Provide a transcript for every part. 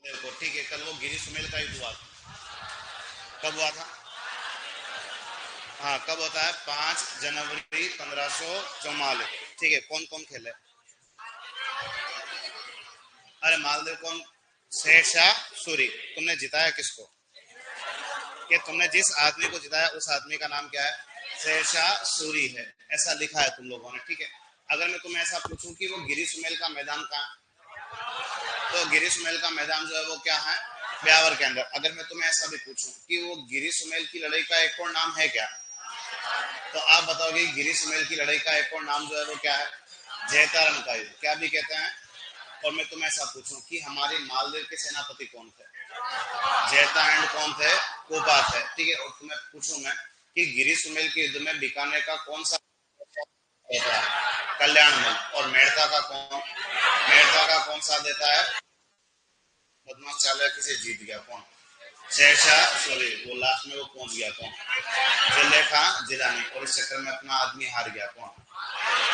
देखो ठीक है, कल वो गिरी सुमेल का युद्ध हुआ। कब हुआ था? हाँ, कब होता है? 5 जनवरी 1544। ठीक है, कौन कौन खेले? अरे मालदेव कौन? शेरशाह सूरी। तुमने जिताया किसको? कि तुमने जिस आदमी को जिताया उस आदमी का नाम क्या है? शेरशाह सूरी है। ऐसा लिखा है तुम लोगों ने, ठीक है। अगर मैं तुम्हें ऐसा पूछूं कि वो गिरी सुमेल का मैदान कहाँ, तो गिरी सुमेल का मैदान जो है वो क्या है? ब्यावर के अंदर। अगर मैं तुम्हें ऐसा भी पूछूं कि वो गिरी सुमेल की लड़ाई का एक और नाम है क्या, तो आप बताओगे गिरी सुमेल की लड़ाई का एक और नाम जो है वो क्या है? जयतारण का युद्ध। क्या भी कहते हैं? और मैं तुम्हें ऐसा पूछूं कि हमारे मालदेव के सेनापति कौन थे? जयता एंड कौन थे? कोपा थे, ठीक है। और तुम्हें पूछूं मैं कि गिरी सुमेल के युद्ध में बीकानेर का कौन सा देता है? कल्याणमल। और मेड़ता का कौन? मेड़ता का कौन सा देता है? बदमाश चालाकी से जीत गया कौन? शेरशाह सूरी। वो लास्ट में वो पहुंच गया कौन? जिले खां जिलानी। और इस चक्कर में अपना आदमी हार गया कौन?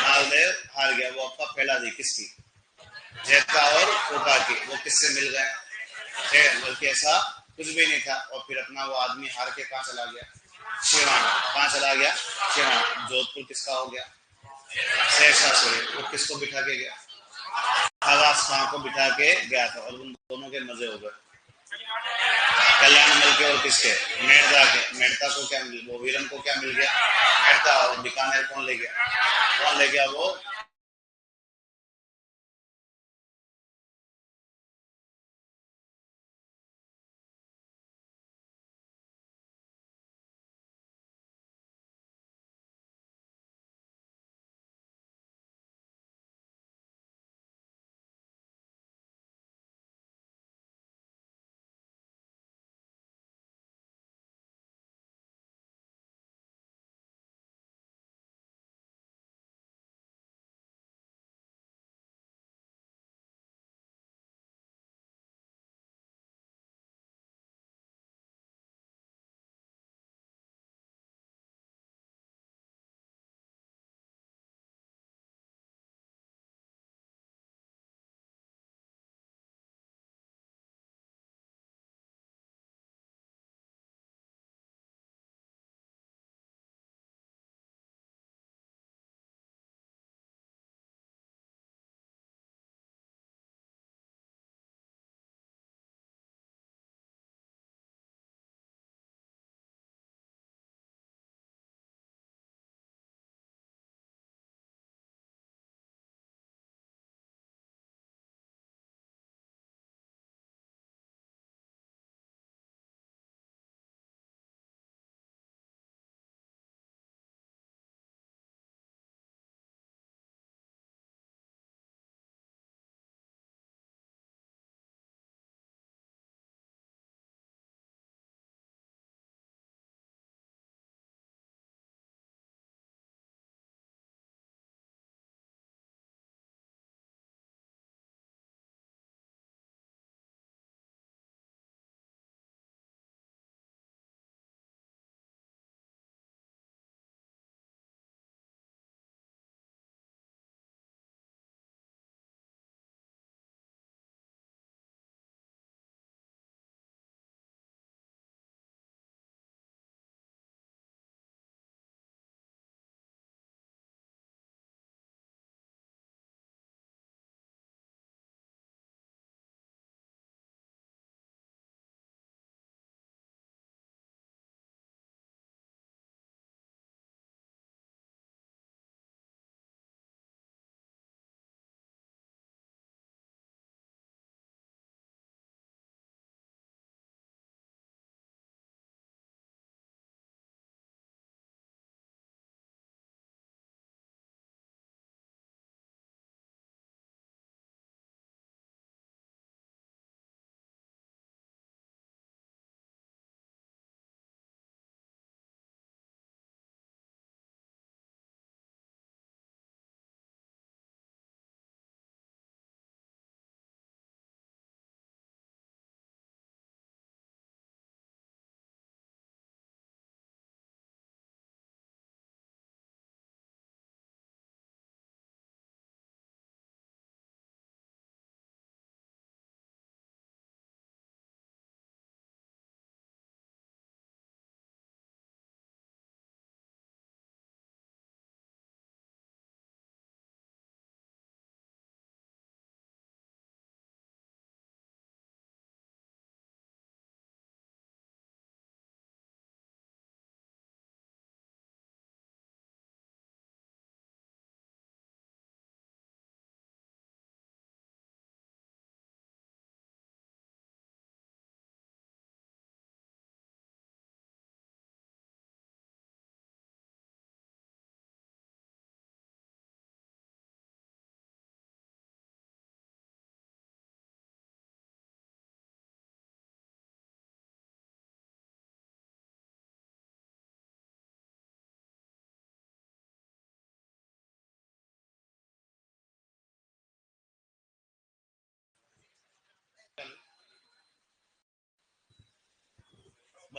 मालदेव हार गया। वो आपका पहला दी किसकी? जैता और कोपा की। वो किससे मिल गए? बल्कि ऐसा कुछ भी नहीं था। और फिर अपना वो आदमी हार के कहाँ चला गया? शिवान। कहाँ चला गया? शिवान। जोधपुर किसका हो गया? शेरशाह सूरी। वो किसको बिठा के गया? आवाज खां को बिठा के गया था। और उन दोनों के मजे हो गए। कल्याण मल के और किसके? मेड़ता के। मेड़ता को क्या मिल, वो वीरन को क्या मिल गया? मेड़ता। और बीकानेर कौन ले गया? कौन ले गया? वो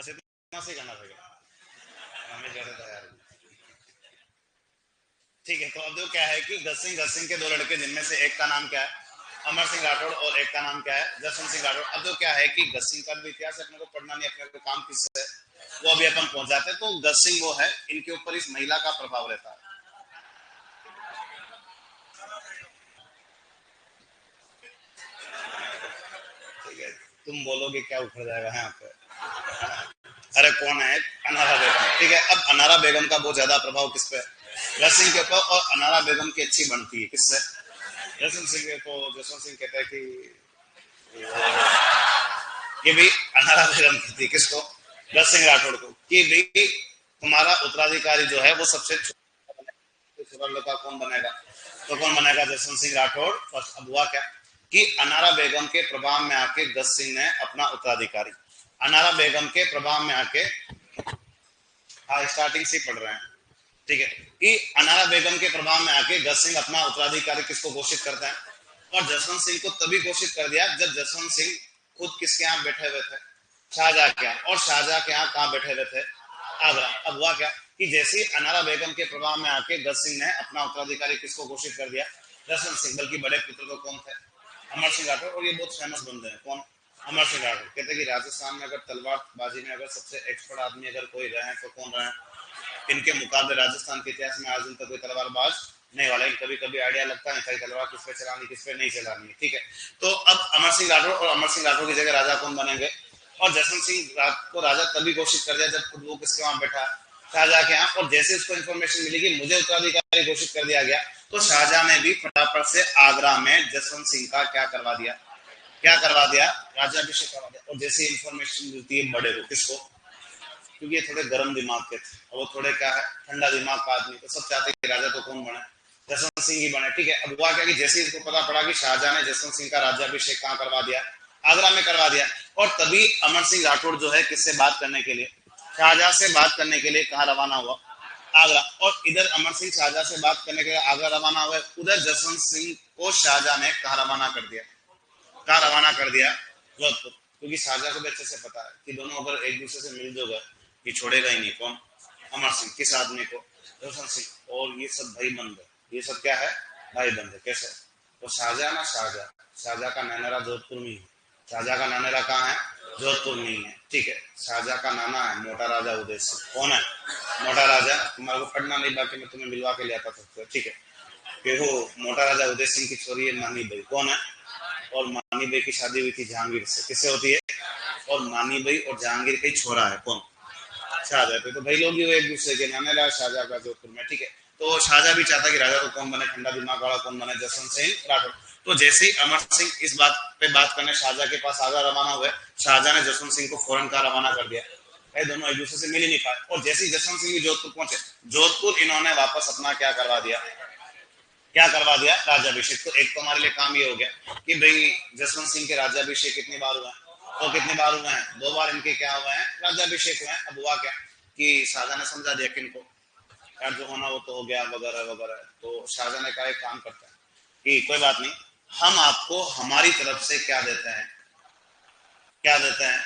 बस इतना से करना पड़ेगा, हमें ज्यादा तैयार। ठीक है, तो अब जो क्या है कि गज सिंह के दो लड़के, जिनमें से एक का नाम क्या है अमर सिंह राठौड़ और एक का नाम क्या है जसवंत सिंह राठौड़। अब जो क्या है कि गज सिंह का भी इतिहास अपने को पढ़ना नहीं, अपने को काम किससे है वो अभी अपन पहुंच जाते हैं। तो गज सिंह वो है, इनके ऊपर इस महिला का प्रभाव रहता है। ठीक है, तुम बोलोगे क्या उखड़ जाएगा यहाँ पे। अरे कौन है, अनारा बेगम। ठीक है, अब अनारा बेगम का बहुत ज्यादा प्रभाव किस पे, गज सिंह के ऊपर, और अनारा बेगम की अच्छी बनती है किससे, जसवंत सिंह को। जसवंत सिंह कहता है कि ये भी अनारा बेगम कहती है किसको, गज सिंह राठौड़ को, कि भाई तुम्हारा उत्तराधिकारी जो है वो सबसे छोटा लड़का कौन बनेगा, तो कौन बनेगा, जसवंत सिंह राठौड़। फर्स्ट अब हुआ क्या कि अनारा बेगम के प्रभाव में आके गज सिंह ने अपना उत्तराधिकारी, अनारा बेगम के प्रभाव में आके, हाँ स्टार्टिंग से पढ़ रहे हैं। ठीक है, कि अनारा बेगम के प्रभाव में आके गज सिंह अपना उत्तराधिकारी किसको घोषित करता है, और जसवंत सिंह को तभी घोषित कर दिया जब जसवंत सिंह खुद किसके यहाँ बैठे हुए थे, शाहजहां के यहाँ। और शाहजहां के यहाँ कहाँ बैठे हुए थे, आगरा। अब हुआ क्या कि जैसे ही अनारा बेगम के प्रभाव में आके गज सिंह ने अपना उत्तराधिकारी किसको घोषित कर दिया, जसवंत सिंह, बल्कि बड़े पुत्र तो कौन थे, अमर सिंह राठौर। और ये बहुत फेमस बंदे हैं, कौन, अमर सिंह राठौर। कहते हैं कि राजस्थान में अगर तलवारबाजी में अगर सबसे एक्सपर्ट आदमी अगर कोई रहे तो कौन रहे, इनके मुकाबले राजस्थान के इतिहास में आज दिन तक कोई तलवारबाज नहीं वाला। कभी कभी आइडिया लगता है तलवार किस पे चलानी किस पे नहीं चलानी। ठीक है, तो अब अमर सिंह राठौर, और अमर सिंह राठौर की जगह राजा कौन बनेंगे, और जसवंत सिंह को राजा तभी घोषित कर दिया जब खुद वो किसके वहां बैठा, शाहजहां के यहाँ। और जैसे उसको इन्फॉर्मेशन मिली कि मुझे उत्तराधिकारी घोषित कर दिया गया, तो शाहजहां ने भी फटाफट से आगरा में जसवंत सिंह का क्या करवा दिया, क्या करवा दिया, राज्याभिषेक करवा दिया। और जैसे इन्फॉर्मेशन मिलती है बड़े को, किसको, क्योंकि ये थोड़े गर्म दिमाग के थे और वो थोड़े क्या है ठंडा दिमाग का आदमी, तो सब चाहते कि राजा तो कौन बने, जसवंत सिंह ही बने। ठीक है, अब हुआ क्या कि जैसे इसको पता पड़ा कि शाहजहां ने जसवंत सिंह का राज्याभिषेक कहाँ करवा दिया, आगरा में करवा दिया, और तभी अमर सिंह राठौड़ जो है किससे बात करने के लिए, शाहजहां से बात करने के लिए कहाँ रवाना हुआ, आगरा। और इधर अमर सिंह शाहजहां से बात करने के लिए आगरा रवाना हुआ, उधर जसवंत सिंह को शाहजहां ने कहाँ रवाना कर दिया, कहाँ रवाना कर दिया, जोधपुर। क्योंकि शाहजहां को भी अच्छे से पता है कि दोनों अगर एक दूसरे से मिल जो गए, ये छोड़ेगा ही नहीं, कौन, अमर सिंह, किस आदमी को, जसवंत सिंह। और ये सब भाई बंद है, ये सब क्या है, भाई बंद है। कैसे, तो शाहजहां ना, शाहजहां, शाहजहां का नैनरा जोधपुर में है, शाहजहां का नैनरा कहाँ है, जोधपुर में ही है। ठीक है, शाहजहां का नाना है मोटा राजा उदय सिंह, कौन है, मोटा राजा। तुम्हारे को पढ़ना नहीं, बाकी मैं तुम्हें मिलवा के ले आता था। ठीक है, कि वो मोटा राजा उदय सिंह की छोरी है मानी भाई, कौन है, और मानी भाई की शादी हुई थी जहांगीर से, किससे होती है, और मानी भाई और जहांगीर का ही छोरा है कौन, शाहजहां पे। तो भाई लोग ही वो एक दूसरे के नाने रहा शाहजहां का जोधपुर में। ठीक है, तो शाहजहां भी चाहता कि राजा तो कौन बने, ठंडा दिमाग वाला कौन बने, जसवंत सिंह राठौर। तो जैसे ही अमर सिंह इस बात पे बात करने शाहजहां के पास आगरा रवाना हुए, शाहजहां ने जसवंत सिंह को फौरन का रवाना कर दिया। भाई दोनों एक दूसरे से मिल ही नहीं पाए। और जैसे ही जसवंत सिंह भी जोधपुर पहुंचे, जोधपुर इन्होंने वापस अपना क्या करवा दिया, क्या करवा दिया, राज्याभिषेक। तो एक तो हमारे लिए काम ये हो गया कि भाई जसवंत सिंह के राज्याभिषेक कितनी बार हुआ है, तो कितनी बार हुए हैं, दो बार इनके क्या हुए हैं, राज्याभिषेक हुए हैं। अब हुआ क्या कि शाहजहां ने समझा दिया किनको, यार जो होना वो तो हो गया वगैरह वगैरह। तो शाहजहां ने कहा एक काम करते हैं कि कोई बात नहीं, हम आपको हमारी तरफ से क्या देते हैं, क्या देते हैं,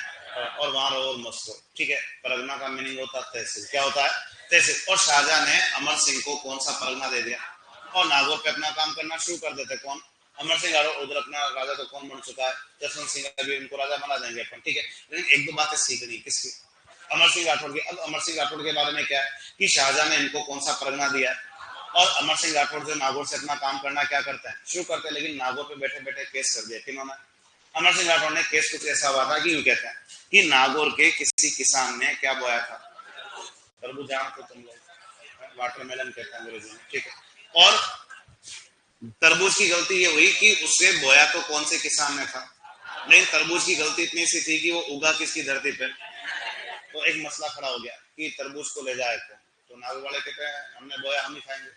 और वहां रहो और मस्त रहो। ठीक है, परगना का मीनिंग होता है तहसील, क्या होता है, तहसील। और शाहजहां ने अमर सिंह को कौन सा परगना दे दिया, और नागौर पे अपना काम करना शुरू कर देते कौन, अमर सिंह राठौर। उधर अपना राजा तो कौन बन चुका है, जसवंत सिंह, अभी उनको राजा बना देंगे अपन। ठीक है, लेकिन एक दो बातें सीखनी किसकी, अमर सिंह राठौर की। अब अमर सिंह राठौर के बारे में क्या है कि शाहजहां ने इनको कौन सा परगना दिया है, और अमर सिंह राठौर जो नागौर से अपना काम करना क्या करते हैं, शुरू करते हैं। लेकिन नागौर पे बैठे बैठे केस कर दिया किन्होंने, अमर सिंह राठौर ने। केस कुछ ऐसा हुआ था कि यूं कहते हैं कि नागौर के किसी किसान ने क्या बोया था, तरबूज, जान तो तुम लोग वाटरमेलन कहते हैं अंग्रेजी में। ठीक है, और तरबूज की गलती ये हुई कि उससे बोया तो कौन से किसान ने था, लेकिन तरबूज की गलती इतनी सी थी कि वो उगा किसकी धरती पे। तो एक मसला खड़ा हो गया कि तरबूज को ले जाए तो नागौर वाले कहते हैं हमने बोया हम ही खाएंगे,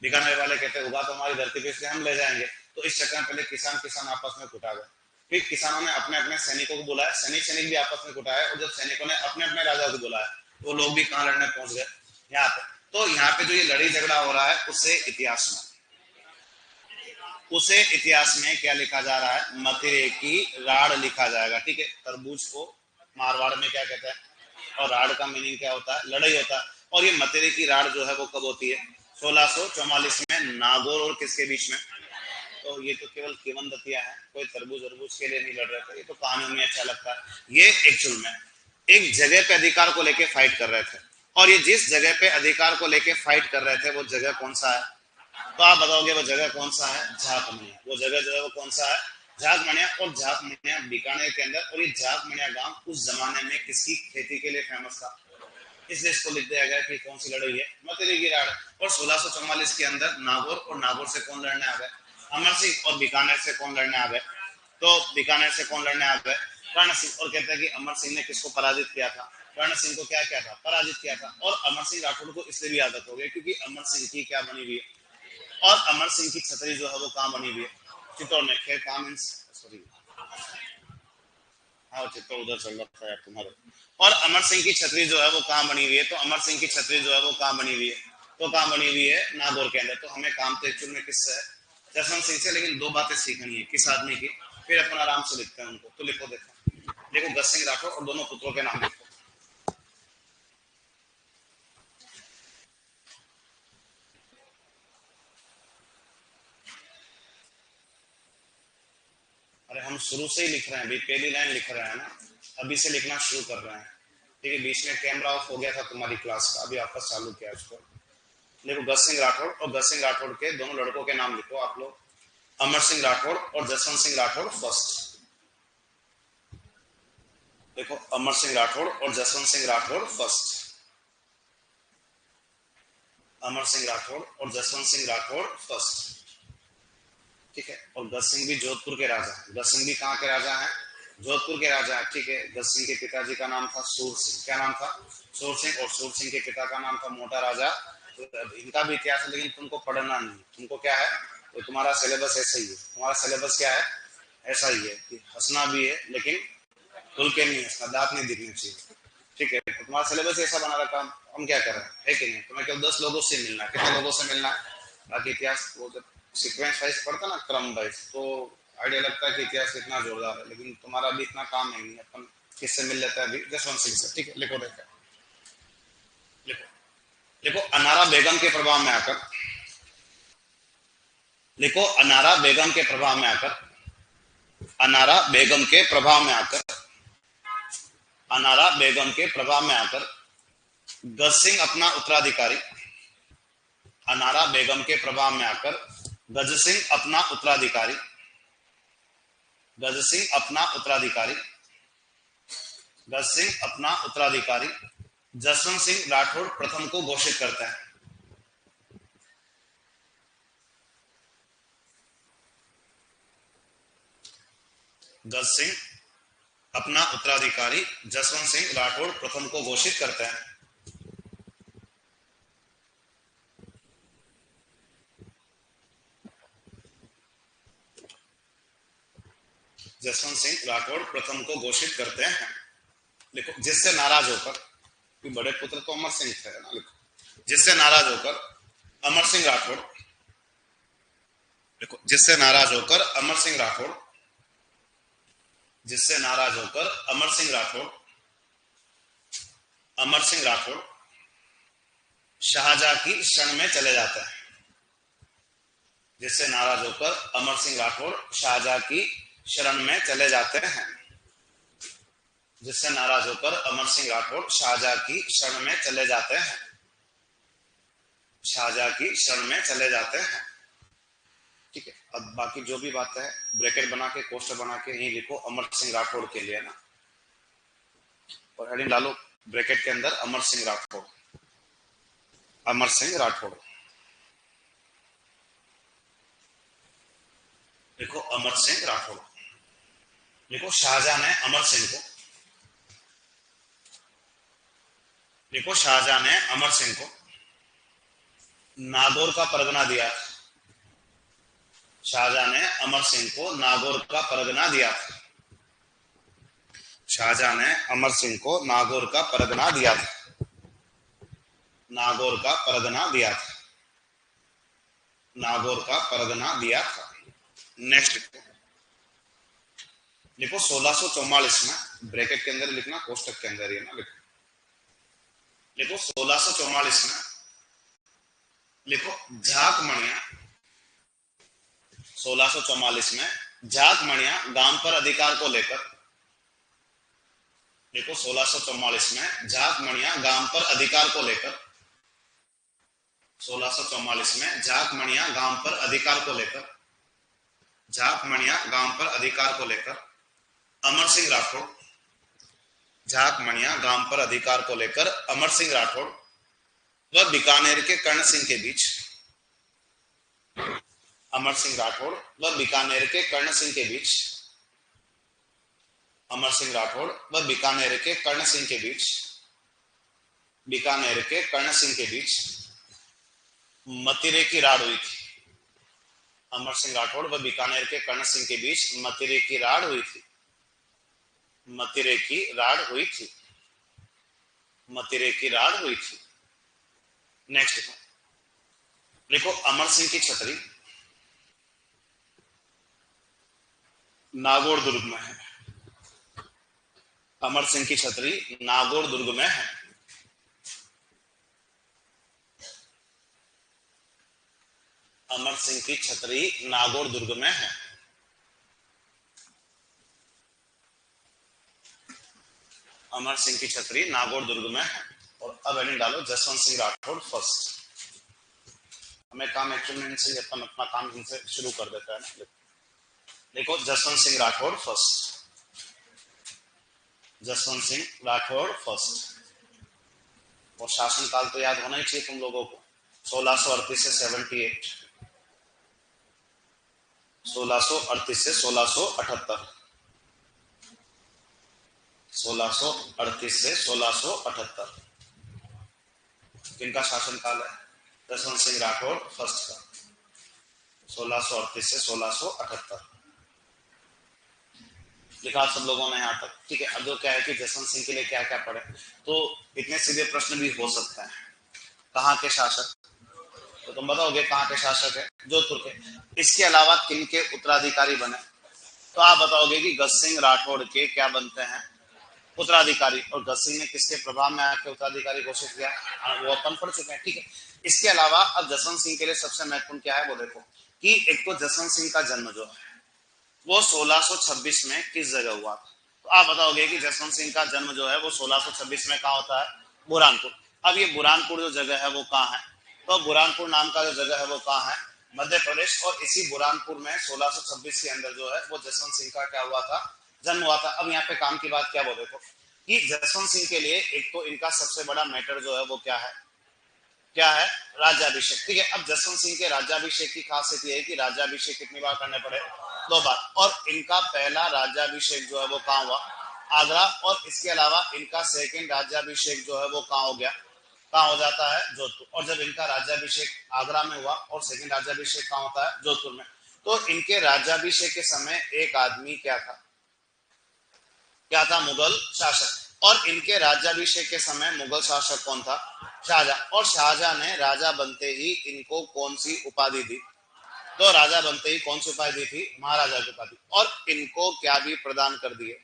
बीकानेर वाले कहते हैं उगा तो हमारी धरती पे इसलिए हम ले जाएंगे। तो इस चक्कर में पहले किसान किसान आपस में कुटा गए। फिर किसानों ने अपने अपने सैनिकों को बुलाया, सैनिक सैनिक भी आपस में कुटाए, और जब सैनिकों ने अपने अपने राजा को बुलाया तो लोग भी कहाँ लड़ने पहुंच गए, यहाँ पे। तो यहाँ पे जो ये लड़ी झगड़ा हो रहा है उससे इतिहास में, उसे इतिहास में क्या लिखा जा रहा है, मथिरे की राड़ लिखा जाएगा। ठीक है, तरबूज को मारवाड़ में क्या कहते हैं, और राड़ का मीनिंग क्या होता है? लड़ाई होता है। और ये मतेरी की राड़ जो है वो कब होती है? 1644 में नागौर और किसके बीच में? तो ये तो केवल किवंदतियां हैं, कोई तरबूज तरबूज के लिए नहीं लड़ रहे थे, ये तो कहानियों में अच्छा लगता है। ये एक्चुअल में एक जगह पे अधिकार को लेके फाइट कर रहे थे, और ये जिस जगह पे अधिकार को लेके फाइट कर रहे थे वो जगह कौन सा है? तो आप बताओगे वो जगह कौन सा है? झाक मणिया। वो जगह जो है वो कौन सा है? झाक मणिया। और झाक मणिया बीकानेर के अंदर, और ये झाक मणिया गांव उस जमाने में किसकी खेती के लिए फेमस था? इसलिए इसको लिख दिया गया कि कौन सी लड़ाई है? मतेरी की राड़। और 1644 के अंदर नागौर, और नागौर से कौन लड़ने आ गए? अमर सिंह। और बीकानेर से कौन लड़ने आ गए? तो बीकानेर से कौन लड़ने आ गए? कर्ण सिंह। और कहते हैं कि अमर सिंह ने किसको पराजित किया था? कर्ण सिंह को क्या किया था? पराजित किया था। और अमर सिंह राठौड़ को इसलिए भी आदत हो गई क्योंकि अमर सिंह की क्या बनी हुई है? और अमर सिंह की छतरी जो है वो कहाँ बनी हुई है? चित्तौड़ में। खैर काम सॉरी, हाँ चित्तौड़ उधर चल रहा है तुम्हारे। और अमर सिंह की छतरी जो है वो कहाँ बनी हुई है? तो अमर सिंह की छतरी जो है वो कहाँ बनी हुई है? तो कहाँ बनी हुई है? नागौर के अंदर। तो हमें काम तो एक्चुअल में किससे है? जसवंत सिंह से। लेकिन दो बातें सीखनी है। किस आदमी की? फिर अपन आराम से लिखते हैं उनको। तो लिखो, देखो गज सिंह राठौर और दोनों पुत्रों के नाम लिखो। अरे हम शुरू से ही लिख रहे हैं भाई, पहली लाइन लिख रहे हैं ना, अभी से लिखना शुरू कर रहे हैं। ठीक है, बीच में कैमरा ऑफ हो गया था तुम्हारी क्लास का, अभी वापस चालू किया उसको। देखो गज सिंह राठौड़ और गज सिंह राठौड़ के दोनों लड़कों के नाम लिखो आप लोग। अमर सिंह राठौड़ और जसवंत सिंह राठौड़ फर्स्ट। देखो अमर सिंह राठौड़ और जसवंत सिंह राठौड़ फर्स्ट। अमर सिंह राठौड़ और जसवंत सिंह राठौड़ फर्स्ट। ठीक है। और गज सिंह भी जोधपुर के राजा हैं। गज सिंह भी कहाँ के राजा हैं? जोधपुर के राजा है। ठीक है। गज सिंह के पिताजी का नाम था सूर सिंह। क्या नाम था? सूर सिंह। और सूर सिंह के पिता का नाम था मोटा राजा। तो इनका भी इतिहास है, लेकिन तुमको पढ़ना नहीं। तुमको क्या है? तो तुम्हारा सिलेबस ऐसा ही है। तुम्हारा सिलेबस क्या है? ऐसा ही है कि हंसना भी है, लेकिन खुल के नहीं हंसना, दांत नहीं दिखने चाहिए। ठीक है। तो तुम्हारा सिलेबस ऐसा बना रखा, हम क्या कर रहे हैं, है कि नहीं? तुम्हें केवल 10 लोगों से मिलना है। कितने लोगों से मिलना है? बाकी इतिहास वो जब सीक्वेंस वाइज पढ़ता ना, क्रम वाइज, तो आइडिया लगता है कि इतिहास कितना जोरदार है, लेकिन तुम्हारा अभी इतना काम नहीं है। अपन किससे मिल लेता है अभी? जसवंत सिंह से। ठीक है, लिखो, देखो लिखो। देखो अनारा बेगम के प्रभाव में आकर, लिखो अनारा बेगम के प्रभाव में आकर, अनारा बेगम के प्रभाव में आकर, अनारा बेगम के प्रभाव में आकर गज सिंह अपना उत्तराधिकारी, अनारा बेगम के प्रभाव में आकर गज सिंह अपना उत्तराधिकारी, गज सिंह अपना उत्तराधिकारी, गज सिंह अपना उत्तराधिकारी जसवंत सिंह राठौड़ प्रथम को घोषित करता है। गज सिंह अपना उत्तराधिकारी जसवंत सिंह राठौड़ प्रथम को घोषित करता है। जसवंत सिंह राठौड़ प्रथम को घोषित करते हैं। लिखो जिससे नाराज होकर, कि बड़े पुत्र तो अमर सिंह थे ना, लिखो जिससे नाराज होकर अमर सिंह राठौड़, देखो जिससे नाराज होकर अमर सिंह राठौड़, जिससे नाराज होकर अमर सिंह राठौड़, अमर सिंह राठौड़ शाहजहां की शरण में चले जाता है। जिससे नाराज होकर अमर सिंह राठौड़ शाहजहां की शरण में चले जाते हैं। जिससे नाराज होकर अमर सिंह राठौड़ शाहजहां की शरण में चले जाते हैं। शाहजहां की शरण में चले जाते हैं। ठीक है। अब बाकी जो भी बात है ब्रैकेट बना के, कोष्टक बना के यही लिखो, अमर सिंह राठौड़ के लिए ना, और हेडिंग डालो ब्रैकेट के अंदर अमर सिंह राठौड़, अमर सिंह राठौड़। लिखो अमर सिंह राठौड़। लिखो शाहजहां ने अमर सिंह को, लिखो शाहजहां ने अमर सिंह को नागौर का परगना दिया। शाहजहां ने अमर सिंह को नागौर का परगना दिया। शाहजहां ने अमर सिंह को नागौर का परगना दिया था। नागौर का परगना दिया था। नागौर का परगना दिया था। नेक्स्ट लिखो 1644 में, ब्रैकेट के अंदर लिखना, कोष्टक के अंदर ही ना लिखो। लिखो 1644 में, लिखो झाक मणिया, 1644 में झाक मणिया गांव पर अधिकार को लेकर, देखो 1644 में झाक मणिया गांव पर अधिकार को लेकर, 1644 में झाक मणिया गांव पर अधिकार को लेकर, झाक मणिया गांव पर अधिकार को लेकर अमर सिंह राठौड़, झाक मणिया गांव पर अधिकार को लेकर अमर सिंह राठौड़ व बीकानेर के कर्ण सिंह के बीच, अमर सिंह राठौड़ व बीकानेर के कर्ण सिंह के बीच, अमर सिंह राठौड़ व बीकानेर के कर्ण सिंह के बीच, बीकानेर के कर्ण सिंह के बीच मतिरे की राड़ हुई थी। अमर सिंह राठौड़ व बीकानेर के कर्ण सिंह के बीच मतिरे की राड़ हुई थी, मतिरे की राड़ हुई थी, मतिरे की राड़ हुई थी। नेक्स्ट देखो अमर सिंह की छतरी नागौर दुर्ग में है, अमर सिंह की छतरी नागौर दुर्ग में है, अमर सिंह की छतरी नागौर दुर्ग में है। अमर सिंह की छतरी नागौर दुर्ग में है। और अब एडिंग डालो जसवंत सिंह राठौड़ फर्स्ट। हमें काम एक्चुअली इनसे अपन अपना काम इनसे शुरू कर देता है ना। देखो जसवंत सिंह राठौड़ फर्स्ट, जसवंत सिंह राठौड़ फर्स्ट। और शासनकाल तो याद होना ही चाहिए तुम लोगों को, 1638 से 78, 1638 से 1678, 1638 से 1678 किनका शासनकाल है? जसवंत सिंह राठौड़ फर्स्ट का, 1638 से 1678 लिखा सब लोगों ने यहाँ तक। ठीक है, अब जो क्या है कि जसवंत सिंह के लिए क्या क्या पढ़े, तो इतने सीधे प्रश्न भी हो सकते हैं। कहाँ के शासक, तो तुम बताओगे कहाँ के शासक है? जोधपुर के। इसके अलावा किन के उत्तराधिकारी बने, तो आप बताओगे कि गज सिंह राठौड़ के क्या बनते हैं? उत्तराधिकारी। और गज सिंह ने किसके प्रभाव में आके उत्तराधिकारी घोषित किया, वो अपन पढ़ चुके हैं। ठीक है, इसके अलावा अब जसवंत सिंह के लिए सबसे महत्वपूर्ण क्या है वो देखो कि एक तो जसवंत सिंह का जन्म जो है वो 1626 में किस जगह हुआ था। तो आप बताओगे कि जसवंत सिंह का जन्म जो है वो 1626 में कहाँ होता है? बुरहानपुर। अब ये बुरहानपुर जो जगह है वो कहाँ है? तो बुरहानपुर नाम का जो जगह है वो कहाँ है? मध्य प्रदेश। और इसी बुरहानपुर में 1626 के अंदर जो है वो जसवंत सिंह का क्या हुआ था? जन्म हुआ था। अब यहाँ पे काम की बात क्या वो देखो कि जसवंत सिंह के लिए एक तो इनका सबसे बड़ा मैटर जो है वो क्या है? क्या है? राज्याभिषेक। ठीक है, अब जसवंत सिंह के राज्याभिषेक की खासियत यह है कि राज्याभिषेक कितनी बार करने पड़े? 2 बार। और इनका पहला राज्याभिषेक जो है वो कहाँ हुआ? आगरा। और इसके अलावा इनका सेकंड राज्याभिषेक जो है वो कहाँ हो गया? कहाँ हो जाता है? जोधपुर। और जब इनका राज्याभिषेक आगरा में हुआ और सेकंड राज्याभिषेक कहाँ होता है? जोधपुर में। तो इनके राज्याभिषेक के समय एक आदमी क्या था? क्या था? मुगल शासक। और इनके राज्याभिषेक के समय मुगल शासक कौन था? शाहजहां। और शाहजहां ने राजा बनते ही इनको कौन सी उपाधि दी? तो राजा बनते ही कौन सी उपाधि दी थी? महाराजा की उपाधि। और इनको क्या भी प्रदान कर दिए?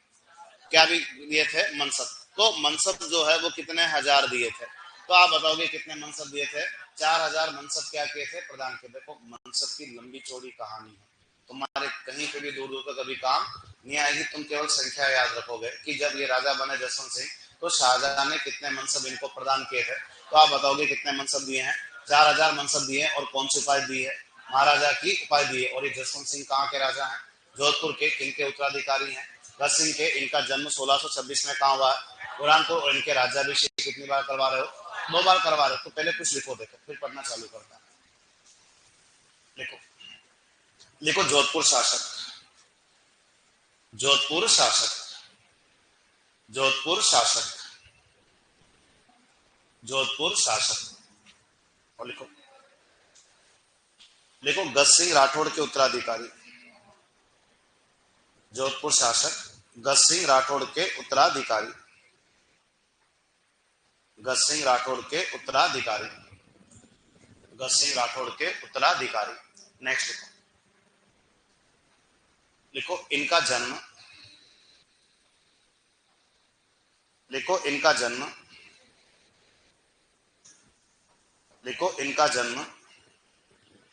क्या भी दिए थे? मनसब। तो मनसब जो है वो कितने हजार दिए थे? तो आप बताओगे कितने मनसब दिए थे? 4000 मनसब क्या किए थे? प्रदान किए। देखो मनसब की लंबी चौड़ी कहानी है, तुम्हारे कहीं पे भी दूर दूर तक कभी काम नहीं आएगी। तुम केवल संख्या याद रखोगे कि जब ये राजा बने जसवंत सिंह तो शाहजहां ने कितने मनसब इनको प्रदान किए थे। तो आप बताओगे कितने मनसब दिए हैं? 4000 मनसब दिए। और कौन सी उपाधि दी है? महाराजा की उपाधि दी है। और ये जसवंत सिंह कहाँ के राजा हैं? जोधपुर के। किनके उत्तराधिकारी हैं? गज सिंह के। इनका जन्म 1626 में कहाँ हुआ है? बुरहानपुर। और इनके राज्याभिषेक कितनी बार करवा रहे हो? 2 बार करवा रहे हो। तो पहले कुछ लिखो, देखो फिर पढ़ना चालू करता है। लिखो, लिखो जोधपुर शासक, जोधपुर शासक, जोधपुर शासक, जोधपुर शासक। और लिखो, लिखो गज सिंह राठौड़ के उत्तराधिकारी, जोधपुर शासक गज सिंह राठौड़ के उत्तराधिकारी, गज सिंह राठौड़ के उत्तराधिकारी, गज सिंह राठौड़ के उत्तराधिकारी। नेक्स्ट लिखो, लिखो इनका जन्म, लिखो इनका जन्म देखो इनका जन्म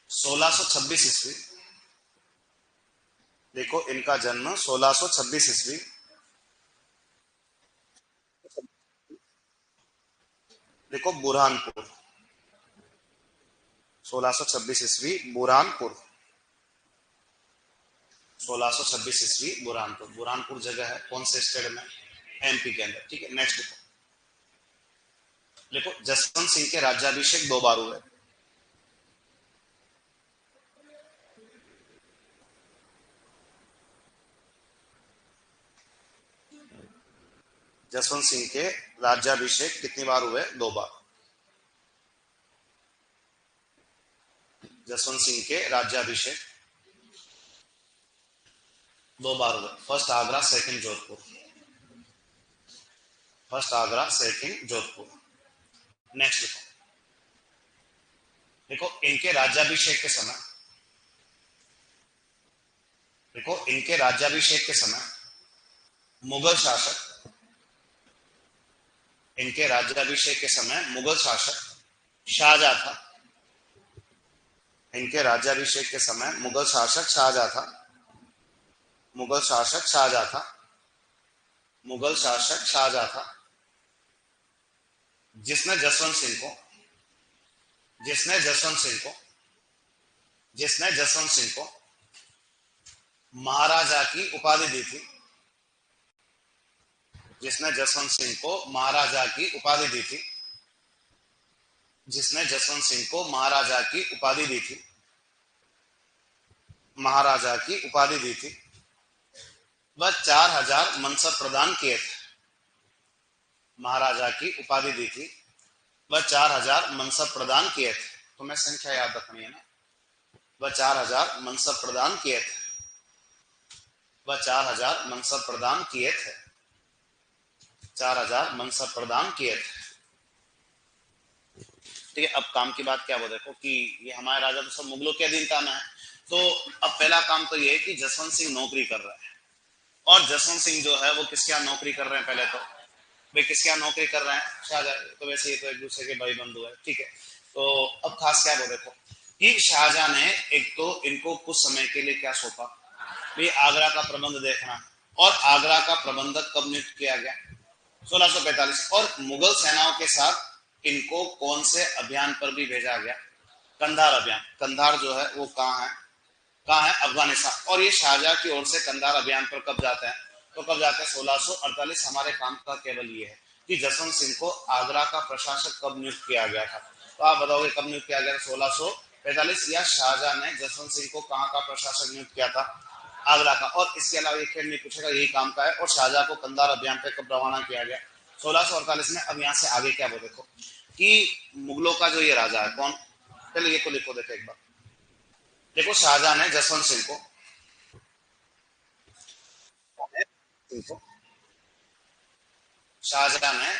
1626 ईस्वी, देखो इनका जन्म 1626 ईस्वी, देखो बुरहानपुर, 1626 ईस्वी बुरहानपुर, 1626 ईस्वी बुरहानपुर। बुरहानपुर जगह है कौन से स्टेट में? एमपी के अंदर। ठीक है, नेक्स्ट देखो, देखो जसवंत सिंह के राज्याभिषेक 2 बार हुए। जसवंत सिंह के राज्याभिषेक कितनी बार हुए? 2 बार। जसवंत सिंह के राज्याभिषेक 2 बार हुए। First Agra, second Jodhpur. First Agra, second Jodhpur. Next देखो, देखो इनके राज्याभिषेक के समय, देखो इनके राज्याभिषेक के समय मुगल शासक, इनके राज्याभिषेक के समय मुगल शासक शाहजहां था। इनके राज्याभिषेक के समय मुगल शासक शाहजहां था। मुगल शासक शाहजहां था। मुगल शासक शाहजहां था, जिसने जसवंत सिंह को, जिसने जसवंत सिंह को, जिसने जसवंत सिंह को महाराजा की उपाधि दी थी, जिसने जसवंत सिंह को महाराजा की उपाधि दी थी, जिसने जसवंत सिंह को महाराजा की उपाधि दी थी, महाराजा की उपाधि दी थी, वह 4000 मनसब प्रदान किए थे। महाराजा की उपाधि दी थी, वह 4000 मनसब प्रदान किए थे। तुम्हें संख्या याद रखनी है ना। वह 4000 मनसब प्रदान किए थे, वह 4000 मनसब प्रदान किए थे, 4000 मनसब प्रदान किए थे। ठीक है, अब काम की बात क्या वो देखो कि ये हमारे राजा तो सब मुगलों के अधीनता में है। तो अब पहला काम तो ये है कि जसवंत सिंह नौकरी कर रहा है, और जसवंत सिंह जो है वो किसके यहाँ नौकरी कर रहे हैं? पहले तो भाई किसके यहाँ नौकरी कर रहे हैं? शाहजहां। तो वैसे ये तो एक दूसरे के भाई बंधु है। ठीक है, तो अब खास क्या वो देखो कि शाहजहां ने एक तो इनको कुछ समय के लिए क्या सौंपा, भाई आगरा का प्रबंध देखना। और आगरा का प्रबंधक कब नियुक्त किया गया? 1645। और मुगल सेनाओं के साथ इनको कौन से अभियान पर भी भेजा गया? कंधार अभियान। कंधार जो है वो कहाँ है? कहाँ है? अफगानिस्तान। और ये शाहजहां की ओर से कंधार अभियान पर कब जाते हैं? तो कब जाते हैं? 1648। हमारे काम का केवल ये है कि जसवंत सिंह को आगरा का प्रशासक कब नियुक्त किया गया था? तो आप बताओगे कब नियुक्त किया गया? 1645। या शाहजहां ने जसवंत सिंह को कहाँ का प्रशासक नियुक्त किया था? आगरा का। और इसके अलावा ये खेल नहीं पूछेगा, यही काम का है। और शाहजहां को कंधार अभियान पे कब रवाना किया गया? 1648 में। अब यहाँ से आगे क्या वो देखो कि मुगलों का जो ये राजा है कौन, पहले ये को लिखो देखो एक बार। देखो शाहजहां ने जसवंत सिंह को, शाहजहां ने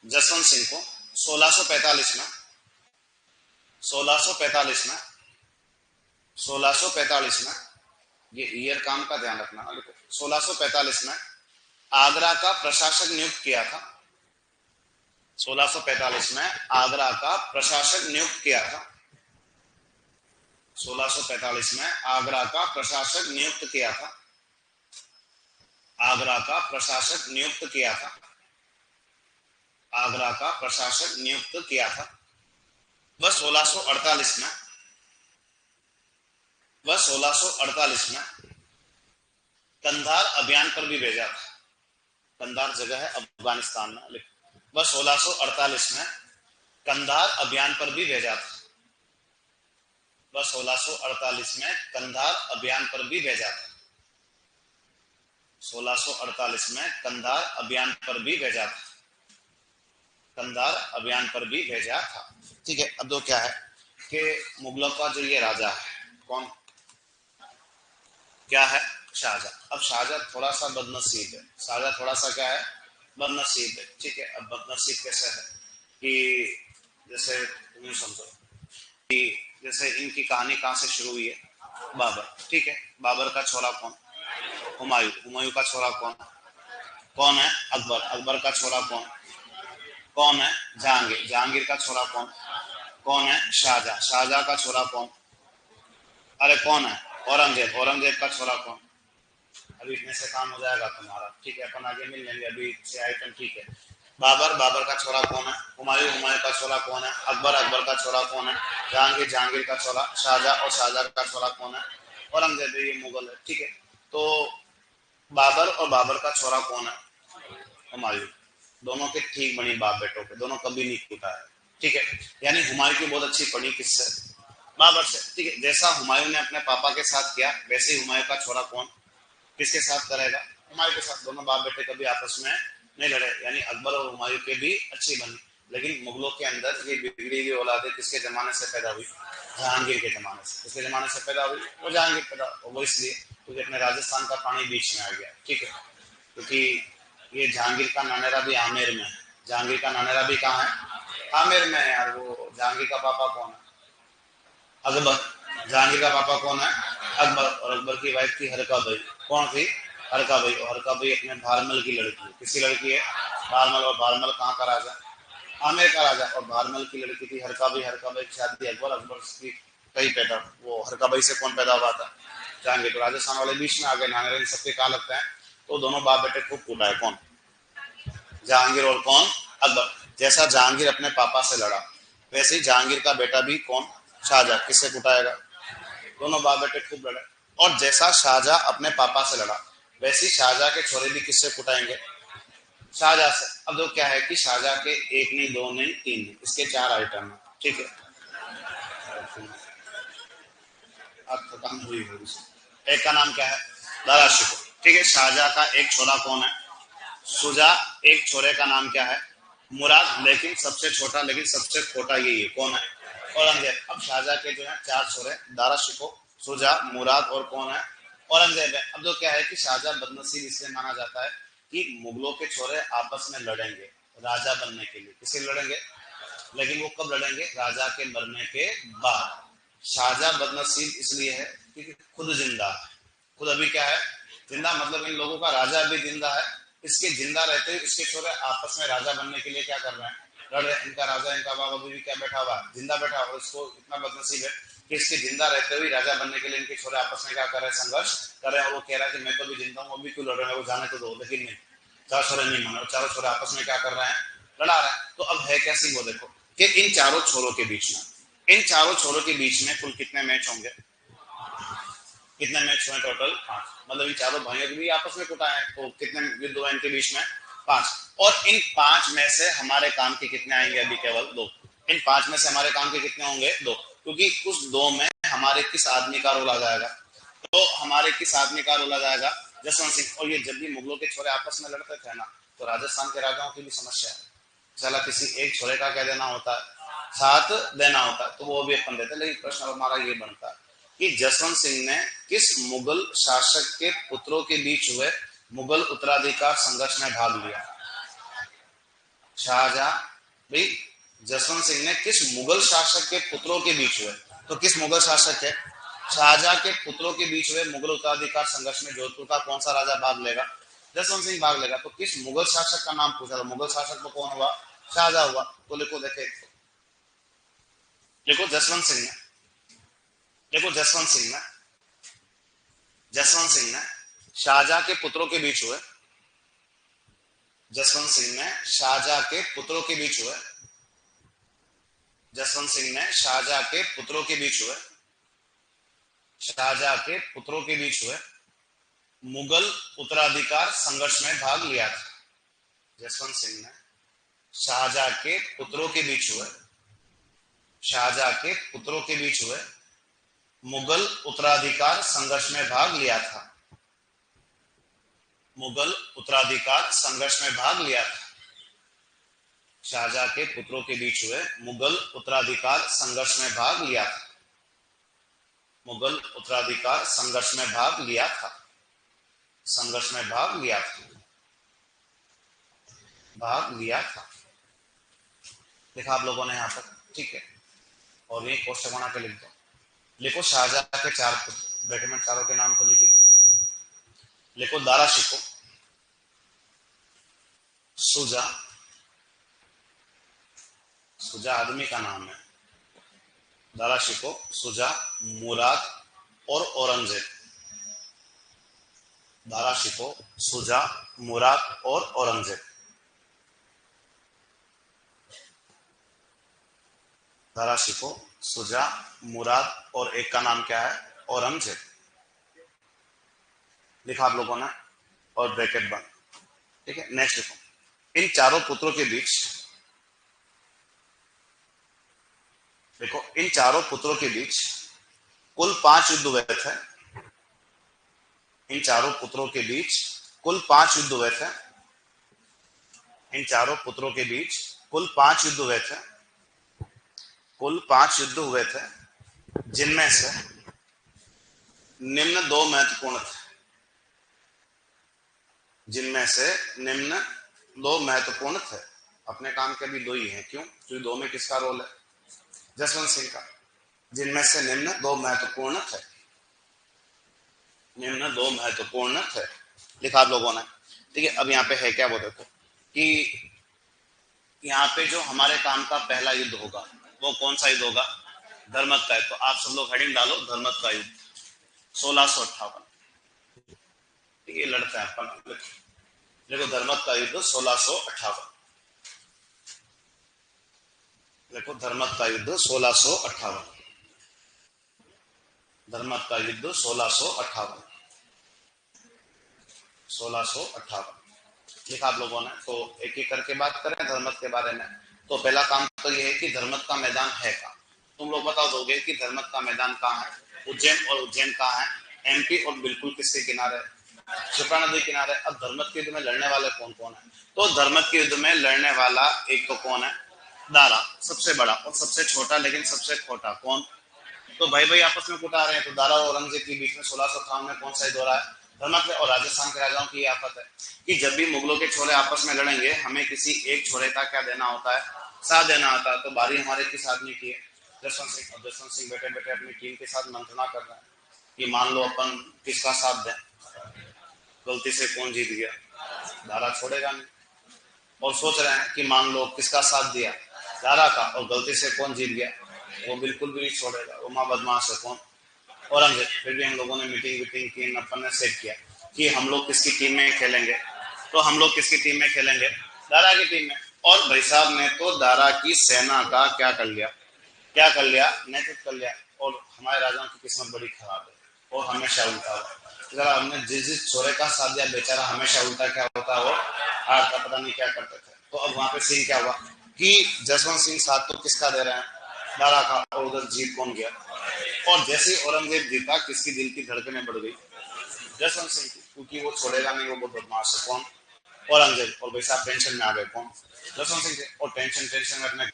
जसवंत सिंह को 1645 में, 1645 में, 1645 में, ये ईयर काम का ध्यान रखना। देखो 1645 में आगरा का प्रशासक नियुक्त किया था। 1645 में आगरा का प्रशासक नियुक्त किया था। 1645 में आगरा का प्रशासक नियुक्त किया था। आगरा का प्रशासक नियुक्त किया था। आगरा का प्रशासक नियुक्त किया था। वह 1648 में, वह 1648 में कंधार अभियान पर भी भेजा था। कंधार जगह है अफगानिस्तान में। वह 1648 में कंधार अभियान पर भी भेजा था। वह 1648 में कंधार अभियान पर भी भेजा था। 1648 में कंधार अभियान पर भी भेजा था। कंधार अभियान पर भी भेजा था। ठीक है, अब तो क्या है कि मुगलों का जो ये राजा है कौन, क्या है? शाहजहां। अब शाहजहां थोड़ा सा बदनसीब है। शाहजहां थोड़ा सा क्या है? बदनसीब है। ठीक है, अब बदनसीब कैसे है कि जैसे तुम्हें समझो कि जैसे इनकी कहानी कहां से शुरू हुई है? बाबर। ठीक है, बाबर का छोरा कौन? हुमायूं। हुमायूं का छोरा कौन? कौन है? अकबर। अकबर का छोरा कौन? कौन है? जहांगीर। जहांगीर का छोरा कौन? कौन है? शाहजहां। शाहजहां का छोरा कौन? अरे कौन है? औरंगजेब। औरंगजेब का छोरा कौन? अभी इतने से काम हो जाएगा तुम्हारा, ठीक है, अपन आगे मिल लेंगे, अभी से आइटम ठीक है। बाबर। बाबर का छोरा कौन है? हुमायूं। हुमायूं का छोरा कौन है? अकबर। अकबर का छोरा कौन है? जहांगीर। जहांगीर का छोरा शाहजहां। और शाहजहां का छोरा कौन है? औरंगजेब। ये मुगल है, ठीक है। तो बाबर और बाबर का छोरा कौन है? हुमायूं। दोनों के ठीक बनी बाप बेटों के, दोनों कभी नहीं टूटा है, ठीक है। यानी हुमायूं की बहुत अच्छी पड़ी किससे? बाबर से, ठीक है। जैसा हुमायूं ने अपने पापा के साथ किया, वैसे ही हुमायूं का छोरा कौन किसके साथ करेगा? हुमायूं के साथ। दोनों बाप बेटे कभी आपस में नहीं लड़े, यानी अकबर और हुमायूं के भी अच्छी बनी। लेकिन मुगलों के अंदर ये बिगड़ी हुई औलादे किसके जमाने से पैदा हुई? जहांगीर के जमाने से। किसके जमाने से पैदा हुई? वो जहांगीर पैदा, वो इसलिए क्योंकि अपने राजस्थान का पानी बीच में आ गया, ठीक है। क्योंकि ये जहांगीर का नानेरा भी आमेर में है। जहांगीर का नानेरा भी कहाँ है? आमेर में है यार। वो जहांगीर का पापा कौन है? अकबर। जहांगीर का पापा कौन है? अकबर। और अकबर की वाइफ थी हरका भाई। कौन थी? हरका भाई। और हरका भाई अपने भारमल की लड़की है। किसकी लड़की है? भारमल। और भारमल कहाँ का राजा? आमेर का राजा। और भारमल की लड़की थी हरका भाई। हरका भाई की शादी अकबर। अकबर की कई पैदा, वो हरका भाई से कौन पैदा हुआ था? जहांगीर। तो राजस्थान वाले बीच में आ गए, नाने सबके कहा लगता है। तो दोनों बाप बेटे खूब कूटा है। कौन? जहांगीर और कौन? अकबर। जैसा जहांगीर अपने पापा से लड़ा, वैसे ही जहांगीर का बेटा भी कौन? शाहजहां। किससे कुटाएगा? दोनों बाप बेटे खूब लड़े। और जैसा शाहजहां अपने पापा से लड़ा, वैसे ही शाहजहां के छोरे भी किससे कुटाएंगे? शाहजहां से। अब तो क्या है कि शाहजहां के एक नहीं, दो नहीं, तीन नहीं, इसके चार आइटम है, ठीक है। अब खत्म हुई होगी। एक का नाम क्या है? दारा शिकोह, ठीक है। शाहजहां का एक छोरा कौन है? शुजा। एक छोरे का नाम क्या है? मुराद। लेकिन सबसे छोटा, लेकिन सबसे खोटा यही है, कौन है? औरंगजेब। अब शाहजहां के जो है चार छोरे, दारा शिकोह, शुजा, मुराद और कौन है? औरंगजेब है। अब जो क्या है कि शाहजहां बदनसीब इसलिए माना जाता है कि मुगलों के छोरे आपस में लड़ेंगे राजा बनने के लिए। किसे लड़ेंगे? लेकिन वो कब लड़ेंगे? राजा के मरने के बाद। शाहजहां बदनसीब इसलिए है क्योंकि खुद जिंदा है। खुद अभी क्या है? जिंदा। मतलब इन लोगों का राजा अभी जिंदा है। इसके जिंदा रहते हुए इसके छोरे आपस में राजा बनने के लिए क्या कर रहे हैं? लड़ रहे हैं। इनका राजा, इनका बाप अभी भी क्या बैठा हुआ है? जिंदा बैठा हुआ। और इसको इतना बदनसीब है कि इसके जिंदा रहते हुए राजा बनने के लिए इनके छोरे आपस में क्या कर रहे हैं? संघर्ष कर रहे हैं। और वो कह रहा है कि मैं तो भी जिंदा हूँ, अभी क्यों लड़ रहे हैं? वो जाने तो दो। लेकिन नहीं, चार छोरे नहीं माने। चारों छोरे आपस में क्या कर रहे हैं? लड़ा रहे हैं। तो अब है कैसी वो देखो कि इन चारों छोरों के बीच में, इन चारों छोरों के बीच में कुल कितने मैच होंगे? कितने मैच हुए टोटल? 5। मतलब इन चारों भाइयों के भी आपस में कुटा है, तो कितने युद्ध हुए इनके बीच में? 5। और इन 5 में से हमारे काम के कितने आएंगे? अभी केवल 2। इन 5 में से हमारे काम के कितने होंगे? 2। क्योंकि उस 2 में हमारे किस आदमी का रोल आ जाएगा? तो हमारे किस आदमी का रोल आ जाएगा? जसवंत सिंह। और ये जब भी मुगलों के छोरे आपस में लड़ते थे ना, तो राजस्थान के राजाओं की भी समस्या है, साला किसी एक छोरे का कह देना होता है, साथ देना होता है, तो वो भी अपन देते। लेकिन प्रश्न हमारा ये बनता है कि जसवंत सिंह ने किस मुगल शासक के पुत्रों के बीच हुए मुगल उत्तराधिकार संघर्ष में भाग लिया? शाहजहां। भाई, जसवंत सिंह ने किस मुगल शासक के पुत्रों के बीच हुए, तो किस मुगल शासक के? शाहजहां के पुत्रों के बीच हुए मुगल उत्तराधिकार संघर्ष में जोधपुर का कौन सा राजा भाग लेगा? जसवंत सिंह भाग लेगा। तो किस मुगल शासक का नाम पूछा था? मुगल शासक तो कौन हुआ? शाहजहां हुआ। तो लिखो, देखे, देखो जसवंत सिंह ने, देखो जसवंत सिंह ने, जसवंत सिंह ने शाहजहां के पुत्रों के बीच हुए, जसवंत सिंह ने शाहजहां के पुत्रों के बीच हुए, जसवंत सिंह ने शाहजहां के पुत्रों के बीच हुए, शाहजहां के पुत्रों के बीच हुए मुगल उत्तराधिकार संघर्ष में भाग लिया था। जसवंत सिंह ने शाहजहां के पुत्रों के बीच हुए, शाहजहां के पुत्रों के बीच हुए मुगल उत्तराधिकार संघर्ष में भाग लिया था। मुगल उत्तराधिकार संघर्ष में भाग लिया था। शाहजहां के पुत्रों के बीच हुए मुगल उत्तराधिकार संघर्ष में भाग लिया था। मुगल उत्तराधिकार संघर्ष में भाग लिया था। संघर्ष में भाग लिया था। भाग लिया था। लिखा आप लोगों ने यहां तक, ठीक है। और ये कोष्टक बना के लिख दो। लिखो शाहजहां के 4 पुत्र, ब्रैकेट में चारों के नाम को लिखिए। लिखो दारा शिकोह, शुजा, शुजा आदमी का नाम है, दारा शिको, सुजा, मुराद और औरंगजेब। दारा शिको, सुजा, मुराद और औरंगजेब। दारा शिको, सुजा, मुराद और एक का नाम क्या है? औरंगजेब। लिखा आप लोगों ने, और ब्रैकेट बंद। ठीक है, नेक्स्ट देखो, इन चारों पुत्रों के बीच, देखो इन चारों पुत्रों के बीच कुल 5 युद्ध हुए थे। इन चारों पुत्रों के बीच कुल 5 युद्ध हुए थे। इन चारों पुत्रों के बीच कुल 5 युद्ध हुए थे। कुल 5 युद्ध हुए थे, जिनमें से निम्न 2 महत्वपूर्ण थे। जिनमें से निम्न 2 महत्वपूर्ण थे। अपने काम के भी 2 ही हैं, क्यों? क्योंकि 2 में किसका रोल है? जसवंत सिंह का। जिनमें से निम्न 2 महत्वपूर्ण थे। निम्न 2 महत्वपूर्ण थे, लिखा आप लोगों ने। ठीक है, अब यहाँ पे है क्या, वो देखो कि यहाँ पे जो हमारे काम का पहला युद्ध होगा वो कौन सा युद्ध होगा? धर्मत का। तो आप सब लोग हेडिंग डालो, धर्मत का युद्ध 1658। ठीक है, लड़ते हैं अपन। देखो धर्मत का युद्ध 1658। देखो धर्मत का युद्ध 1658। धर्मत का युद्ध 1658। 1658 लिखा आप लोगों ने। तो एक एक करके बात करें धर्मत के बारे में। तो पहला काम तो ये है कि धर्मत का मैदान है कहाँ? तुम लोग बता दोगे कि धर्मत का मैदान कहाँ है? उज्जैन। और उज्जैन कहाँ है? एमपी। और बिल्कुल किसके किनारे? क्षिप्रा नदी किनारे। अब धर्मत के युद्ध में लड़ने वाले कौन कौन है? तो धर्मत के युद्ध में लड़ने वाला एक तो कौन है? दारा, सबसे बड़ा। और सबसे छोटा लेकिन सबसे खोटा कौन? तो भाई भाई आपस में कुटा रहे हैं। तो दारा और औरंगजेब के बीच में 1658 में कौन सा युद्ध हो रहा है? धर्मत और राजस्थान के राजाओं की आफत है कि जब भी मुगलों के छोरे आपस में लड़ेंगे, हमें किसी एक छोरे का क्या देना होता है? साथ देना होता है। तो बारी हमारे किस आदमी की है? जसवंत सिंह। और जसवंत सिंह बैठे बैठे अपनी टीम के साथ मंत्रणा कर रहे हैं कि मान लो अपन किसका साथ दें, गलती से कौन जीत गया? दारा छोड़ेगा नहीं। और सोच रहे हैं कि मान लो किसका साथ दिया? दारा का। और गलती से कौन जीत गया? वो बिल्कुल भी नहीं छोड़ेगा, वो माँ बदमाश है। कौन? औरंगजेब। फिर भी हम लोगों ने मीटिंग वीटिंग की, अपन ने सेट किया कि हम लोग किसकी टीम में खेलेंगे। तो हम लोग किसकी टीम में खेलेंगे? दारा की टीम में। और भाई साहब ने तो दारा की सेना का क्या कर लिया? क्या कर लिया? नेतृत्व कर लिया। और हमारे राजाओं की किस्मत बड़ी खराब है और हमेशा उल्टा हुआ। जरा हमने जिस जिस छोरे का साथ दिया, बेचारा हमेशा उल्टा क्या होता है? वो हार का पता नहीं क्या करते थे। तो अब वहां पे सीन क्या हुआ कि जसवंत सिंह साथ तो किसका दे रहे हैं? दारा का। और उधर जीत कौन गया? और जैसे औरंगजेब जीता, किसकी दिल की धड़कनें बढ़ गई? जसवंत सिंह की। क्योंकि वो छोड़ेगा नहीं, वो बहुत बदमाश है। कौन? औरंगजेब। और भाई साहब टेंशन में आ गए। कौन? जसवंत सिंह थे। और टेंशन टेंशन में अपने,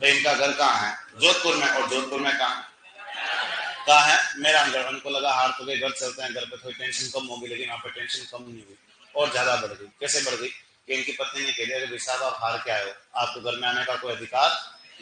भाई इनका घर कहाँ है? जोधपुर में। और जोधपुर में कहाँ है? मेहरानगढ़। उनको लगा हार तो गए, घर चलते हैं, घर पे थोड़ी टेंशन कम होगी। लेकिन वहाँ पे टेंशन कम नहीं हुई और ज्यादा बढ़ गई। कैसे बढ़ गई? कि इनकी पत्नी ने कह दिया कि भाई साहब आप हार के आए हो, आपको घर में आने का कोई अधिकार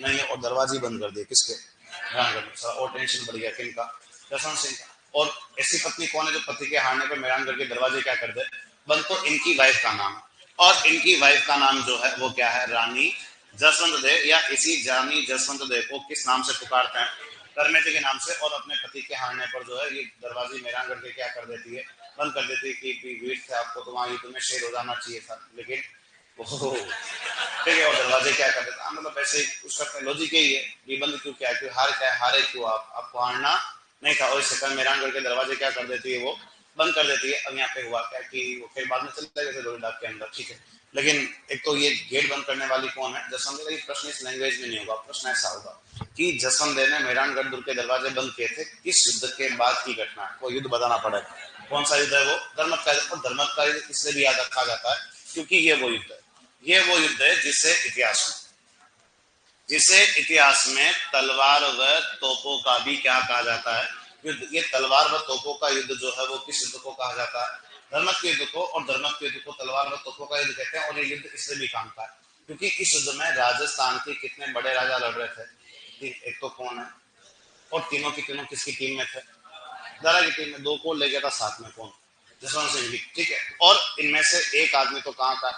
नहीं है। और दरवाजे बंद कर दिए। किसके? मेहरानगढ़ में। और टेंशन बढ़ गया किनका? जसवंत सिंह का। और ऐसी पत्नी कौन है जो पति के हारने पर मेहरानगढ़ के दरवाजे क्या कर दे? बंद। तो इनकी वाइफ का नाम है। और इनकी वाइफ का नाम जो है वो क्या है? रानी जसवंत देव। या इसी रानी जसवंत देव को किस नाम से पुकारते हैं? करमेते के नाम से। और अपने पति के हारने पर जो है ये दरवाजे मेहरानगढ़ के क्या कर देती है? बंद कर देती है कि वीर थे आपको तो वहां युद्ध में शेर हो जाना चाहिए था, लेकिन ठीक है। और दरवाजे क्या कर देता? मतलब ऐसे ही उसका लॉजिक यही है, ये बंद क्यों किया? क्यों हार क्या है? हारे क्यों आप? आपको हारना नहीं था। और इस चक्कर मेहरानगढ़ के दरवाजे क्या कर देती है? वो बंद कर देती है। अब यहाँ पे हुआ क्या कि वो फिर बाद में चलते गए थे डाक के अंदर। ठीक है, लेकिन एक तो ये गेट बंद करने वाली कौन है? जसवंत देव। प्रश्न इस लैंग्वेज में नहीं होगा, प्रश्न ऐसा होगा कि जसवंत देव ने मेहरानगढ़ दुर्ग के दरवाजे बंद किए थे, किस युद्ध के बाद की घटना है? वो युद्ध बताना पड़ेगा। कौन सा युद्ध है वो? धर्मत का युद्ध। और धर्मत का युद्ध इसलिए भी याद रखा जाता है क्योंकि ये वो युद्ध है, ये वो युद्ध है जिसे इतिहास में तलवार व तोपों का भी क्या कहा जाता है? युद्ध। ये तलवार व तोपों का युद्ध जो है वो किस युद्ध को कहा जाता है? धर्मत के युद्ध को। और धर्मत के युद्ध को तलवार व तोपों का युद्ध कहते हैं। और ये युद्ध इसलिए भी काम का है क्योंकि इस युद्ध में राजस्थान के कितने बड़े राजा लड़ रहे थे? एक तो कौन है? और तीनों की तीनों किसकी टीम में थे? दारा की टीम में। 2 को ले गया था साथ में। कौन? जसवंत सिंह भी। ठीक है। और इनमें से एक आदमी तो कहाँ का?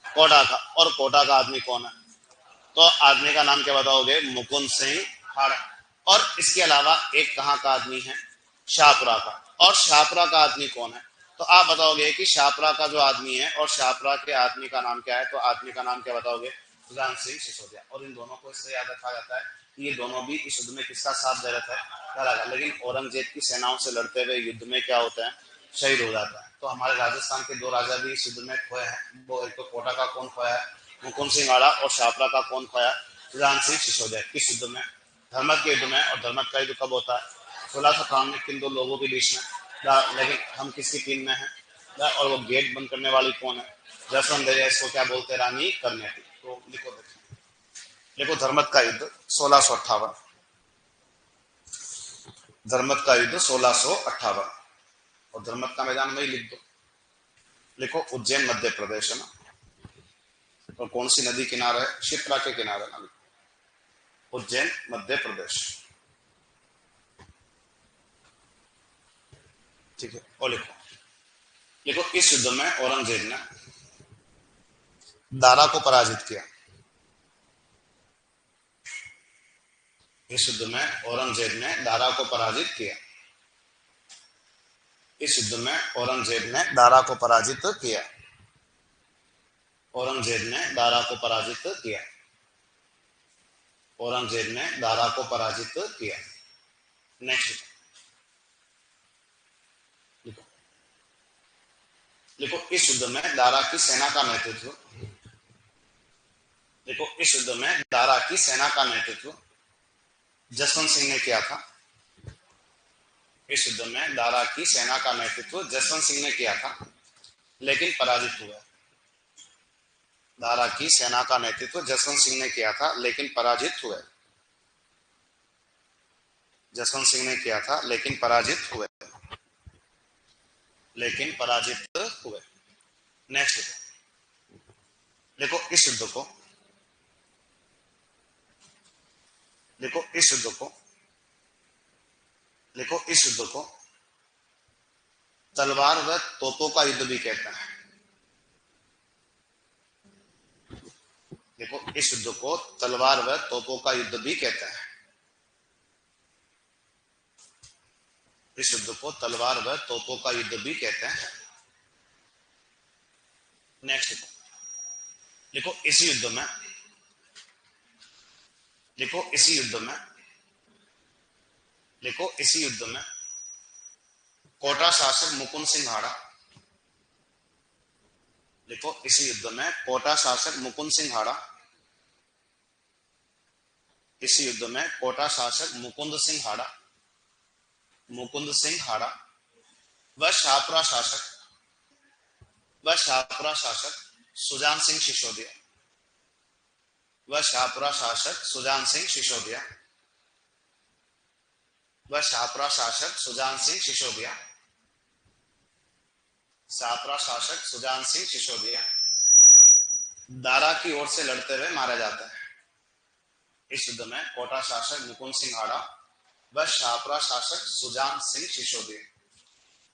कोटा का। और कोटा का आदमी कौन है? तो आदमी का नाम क्या बताओगे? मुकुंद सिंह हाड़ा। और इसके अलावा एक कहाँ का आदमी है? शाहपुरा का। और शाहपुरा का आदमी कौन है? तो आप बताओगे कि शाहपुरा का जो आदमी है और शाहपुरा के आदमी का नाम क्या है? तो आदमी का नाम क्या बताओगे? सुजान सिंह सिसोदिया। और इन दोनों को इससे याद रखा जाता है कि ये दोनों भी इस युद्ध में किसका साथ दे रहे थे? लेकिन औरंगजेब की सेनाओं से लड़ते हुए युद्ध में क्या होता है? शहीद हो जाता है। तो हमारे राजस्थान के दो राजा भी इस युद्ध में खोए हैं। वो एक तो कोटा का कौन खोया है? मुकुंद सिंह आड़ा। और शाहपुरा का कौन खोया? सुजान सिंह सिसोदिया। किस युद्ध में? धर्मत के युद्ध में। और धर्मत का युद्ध कब होता है? 1658 में। किन दो लोगों के बीच में? लेकिन हम किसकी टीम में है? और वो गेट बंद करने वाली कौन है? जसवंत दरिया। इसको क्या बोलते हैं? रानी करनेती। तो लिखो, देखो, देखो धर्मत का युद्ध 1658। धर्मत का युद्ध 1658। और धर्मत का मैदान वही लिख दो। लिखो उज्जैन मध्य प्रदेश है ना। और कौन सी नदी किनारा है? शिप्रा के किनारे ना। उज्जैन मध्य प्रदेश। ठीक है। और लिखो, लिखो इस युद्ध में औरंगजेब ने दारा को पराजित किया। इस युद्ध में औरंगजेब ने दारा को पराजित किया। इस युद्ध में औरंगजेब ने दारा को पराजित किया। औरंगजेब ने दारा को पराजित किया। औरंगजेब ने दारा को पराजित किया। नेक्स्ट लिखो, लिखो इस युद्ध में दारा की सेना का नेतृत्व, देखो इस युद्ध में दारा की सेना का नेतृत्व जसवंत सिंह ने किया था। इस युद्ध में दारा की सेना का नेतृत्व जसवंत सिंह ने किया था, लेकिन पराजित हुआ। दारा की सेना का नेतृत्व जसवंत सिंह ने किया था, लेकिन पराजित हुए। जसवंत सिंह ने किया था, लेकिन पराजित हुए। लेकिन पराजित हुए। नेक्स्ट देखो इस युद्ध को, देखो इस युद्ध को, देखो इस युद्ध को तलवार व तोपों का युद्ध भी कहते हैं। देखो इस युद्ध को तलवार व तोपों का युद्ध भी कहते हैं। इस युद्ध को तलवार व तोपों का युद्ध भी कहते हैं। नेक्स्ट देखो इसी युद्ध में, देखो इसी युद्ध में, देखो इसी युद्ध में कोटा शासक मुकुंद सिंह हाड़ा, देखो इसी युद्ध में कोटा शासक मुकुंद सिंह हाड़ा, इसी युद्ध में कोटा शासक मुकुंद सिंह हाड़ा, मुकुंद सिंह हाड़ा व शाहपुरा शासक, व शाहपुरा शासक सुजान सिंह सिसोदिया, व शाहपुरा शासक सुजान सिंह सिसोदिया, व शाहपुरा शासक सुजान सिंह सिसोदिया, शाहपुरा शासक सुजान सिंह सिसोदिया दारा की ओर से लड़ते हुए मारा जाता है। इस युद्ध में कोटा शासक मुकुंद सिंह हाड़ा व शाहपुरा शासक सुजान सिंह सिसोदिया,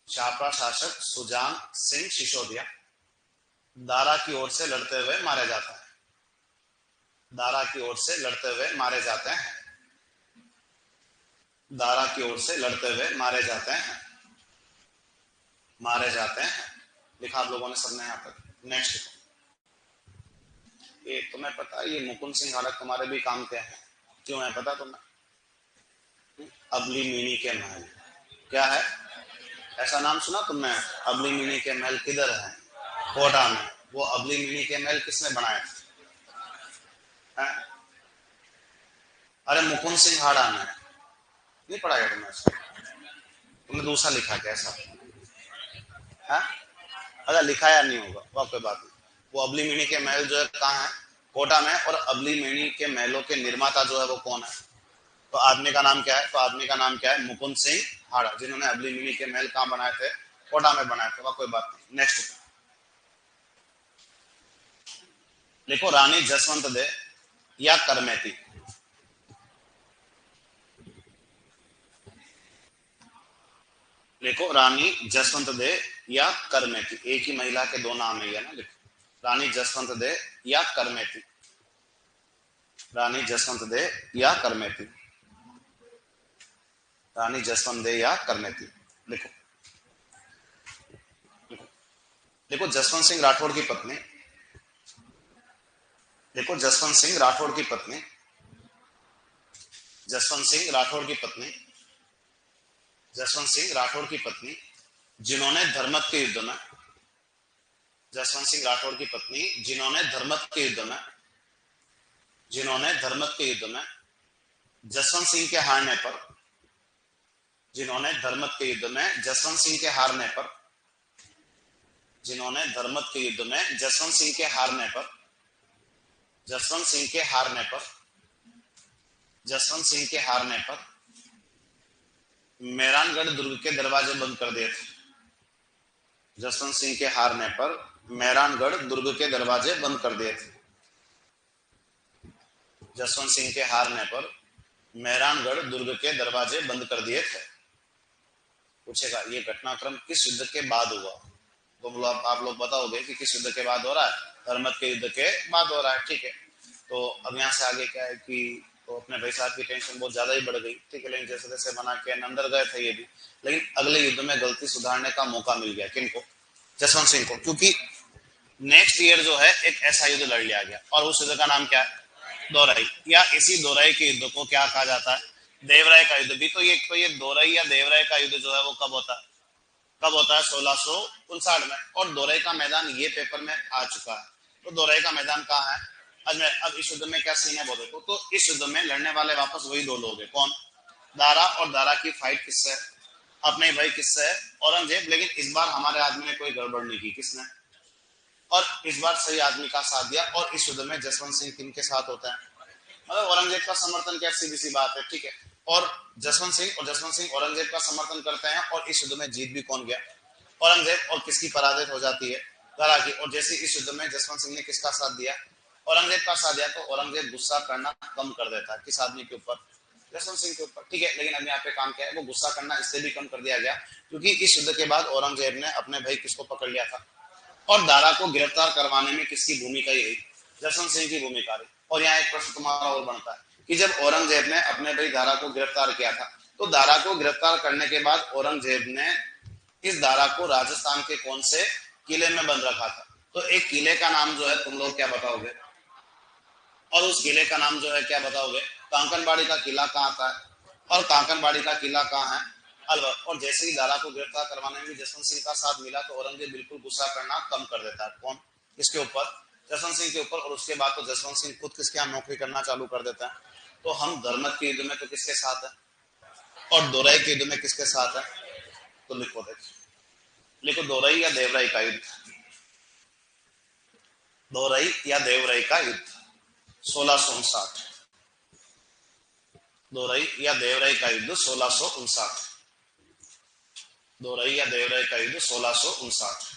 शाहपुरा शासक सुजान सिंह सिसोदिया दारा की ओर से लड़ते हुए मारे जाते हैं। दारा की ओर से लड़ते हुए मारे जाते हैं। दारा की ओर से लड़ते हुए मारे जाते हैं। मारे जाते हैं। लिखा आप लोगों ने सबने यहाँ पर। नेक्स्ट ये तुम्हें पता है, ये मुकुंद सिंह हाड़ा तुम्हारे भी काम के हैं। क्यों है पता तुम्हें? अबली मीनी के महल। क्या है? ऐसा नाम सुना तुमने? अबली मीनी के महल किधर है? कोटा में। वो अबली मीनी के महल किसने बनाए थे? अरे मुकुंद सिंह हाड़ा ने। नहीं पढ़ा गया तुमने? तुमने दूसरा लिखा क्या ऐसा? अगर लिखा या नहीं होगा वो कोई बात नहीं। वो अबली मीनी के महल जो है कहाँ है? कोटा में। और अबली मीनी के महलों के निर्माता जो है वो कौन है? तो आदमी का नाम क्या है? तो आदमी का नाम क्या है? मुकुंद सिंह हाड़ा, जिन्होंने अबली मीनी के महल कहाँ बनाए थे? कोटा में बनाए थे। वह कोई बात नहीं। नेक्स्ट देखो रानी जसवंत दे या करमेती, देखो रानी जसवंत दे या करमेती, एक ही महिला के दो नाम है ना। देखो रानी जसवंत दे या करमेती, रानी जसवंत दे या करमेती, रानी जसवंत दे या करमेती। लिखो देखो जसवंत सिंह राठौड़ की पत्नी, देखो जसवंत सिंह राठौड़ की पत्नी, जसवंत सिंह राठौड़ की पत्नी, जसवंत सिंह राठौड़ की पत्नी जिन्होंने धर्मत के युद्ध में, जसवंत सिंह राठौड़ की पत्नी जिन्होंने धर्मत के युद्ध में, जिन्होंने धर्मत के युद्ध में जसवंत सिंह के हारने पर, जिन्होंने धर्मत के युद्ध में जसवंत सिंह के हारने पर, जिन्होंने धर्मत के युद्ध में जसवंत सिंह के हारने पर, जसवंत सिंह के हारने पर, जसवंत सिंह के हारने पर मेहरानगढ़ दुर्ग के दरवाजे बंद कर दिए थे, जसवंत सिंह के हारने पर मेहरानगढ़ दुर्ग के दरवाजे बंद कर दिए थे, जसवंत सिंह के हारने पर मेहरानगढ़ दुर्ग के दरवाजे बंद कर दिए थे। पूछेगा ये घटनाक्रम किस युद्ध के बाद हुआ, तो आप लोग बताओगे कि किस युद्ध के बाद हो रहा है, धर्मत के युद्ध के बाद हो रहा है। ठीक है, तो अब यहाँ से आगे क्या है कि तो अपने भाई साहब की टेंशन बहुत ज्यादा ही बढ़ गई। ठीक है, लेकिन जैसे जैसे बना के अंदर गए थे ये भी, लेकिन अगले युद्ध में गलती सुधारने का मौका मिल गया। किनको? जसवंत सिंह को, क्योंकि नेक्स्ट ईयर जो है एक ऐसा युद्ध लड़ लिया गया और उस युद्ध का नाम क्या है? दोराई, या इसी दोराई के युद्ध को क्या कहा जाता है? देवराय का युद्ध भी। तो ये दोराई या देवराय का युद्ध जो है वो कब होता है? कब होता है? 1659 में। और दोराई का मैदान ये पेपर में आ चुका है। तो दोराई का मैदान कहाँ है? अजमेर। अब इस युद्ध में क्या सीन है वो देखो। तो इस युद्ध में लड़ने वाले वापस वही दो लोग हैं। कौन? दारा। और दारा की फाइट किससे है? अपने भाई किससे है? औरंगजेब। लेकिन इस बार हमारे आदमी ने कोई गड़बड़ नहीं की। किसने? और इस बार सही आदमी का साथ दिया। और इस युद्ध में जसवंत सिंह किनके साथ होता है? मतलब औरंगजेब का समर्थन क्या, सीधी सी बात है। ठीक है, और जसवंत सिंह औरंगजेब का समर्थन करते हैं। और इस युद्ध में जीत भी कौन गया? औरंगजेब। और किसकी पराजित हो जाती है? दारा की। और जैसे इस युद्ध में जसवंत सिंह ने किसका साथ दिया? औरंगजेब का साथ दिया। तो औरंगजेब गुस्सा करना कम कर देता है। किस आदमी के ऊपर? जसवंत सिंह के ऊपर। ठीक है, लेकिन अब यहाँ पे काम क्या है? वो गुस्सा करना इससे भी कम कर दिया गया क्योंकि इस युद्ध के बाद औरंगजेब ने अपने भाई किसको पकड़ लिया था? और दारा को गिरफ्तार करवाने में किसकी भूमिका रही? जसवंत सिंह की भूमिका रही। और यहाँ एक प्रश्न तुम्हारा और बनता है कि जब औरंगजेब ने अपने भाई दारा को गिरफ्तार किया था, तो दारा को गिरफ्तार करने के बाद औरंगजेब ने इस दारा को राजस्थान के कौन से किले में बंद रखा था? तो एक किले का नाम जो है तुम लोग क्या बताओगे? और उस किले का नाम जो है क्या बताओगे? कांकनबाड़ी का किला कहाँ आता है? और कांकनबाड़ी का किला कहाँ है? अलवर। और जैसे ही दारा को गिरफ्तार करवाने में जसवंत सिंह का साथ मिला तो औरंगजेब बिल्कुल गुस्सा करना कम कर देता है। कौन? इसके ऊपर? जसवंत सिंह के ऊपर। और उसके बाद तो जसवंत सिंह खुद किसके यहाँ नौकरी करना चालू कर देता है। तो हम धर्मत के युद्ध में तो किसके साथ है? और दोराई के युद्ध में किसके साथ है? तो लिखो, लिखो दोराई या देवराई का युद्ध, दोराई या देवराई का युद्ध 1659, दोराई या देवराई का युद्ध 1659, दोराई या देवराई का युद्ध 1659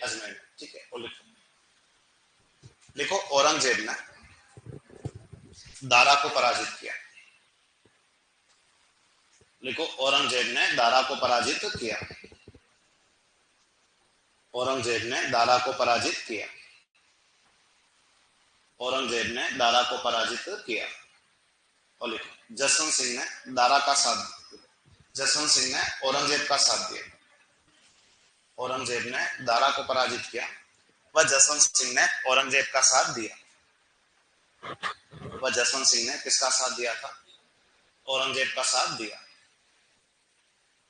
अजमेर। ठीक है, और लिखो, लिखो औरंगजेब ने दारा को पराजित किया। लिखो औरंगजेब ने दारा को पराजित किया। औरंगजेब ने दारा को पराजित किया। औरंगजेब ने दारा को पराजित किया। और लिखो जसवंत सिंह ने दारा का साथ, जसवंत सिंह ने औरंगजेब का साथ दिया। औरंगजेब ने दारा को पराजित किया व जसवंत सिंह ने औरंगजेब का साथ दिया। वह जसवंत सिंह ने किसका साथ दिया था? औरंगजेब का साथ दिया।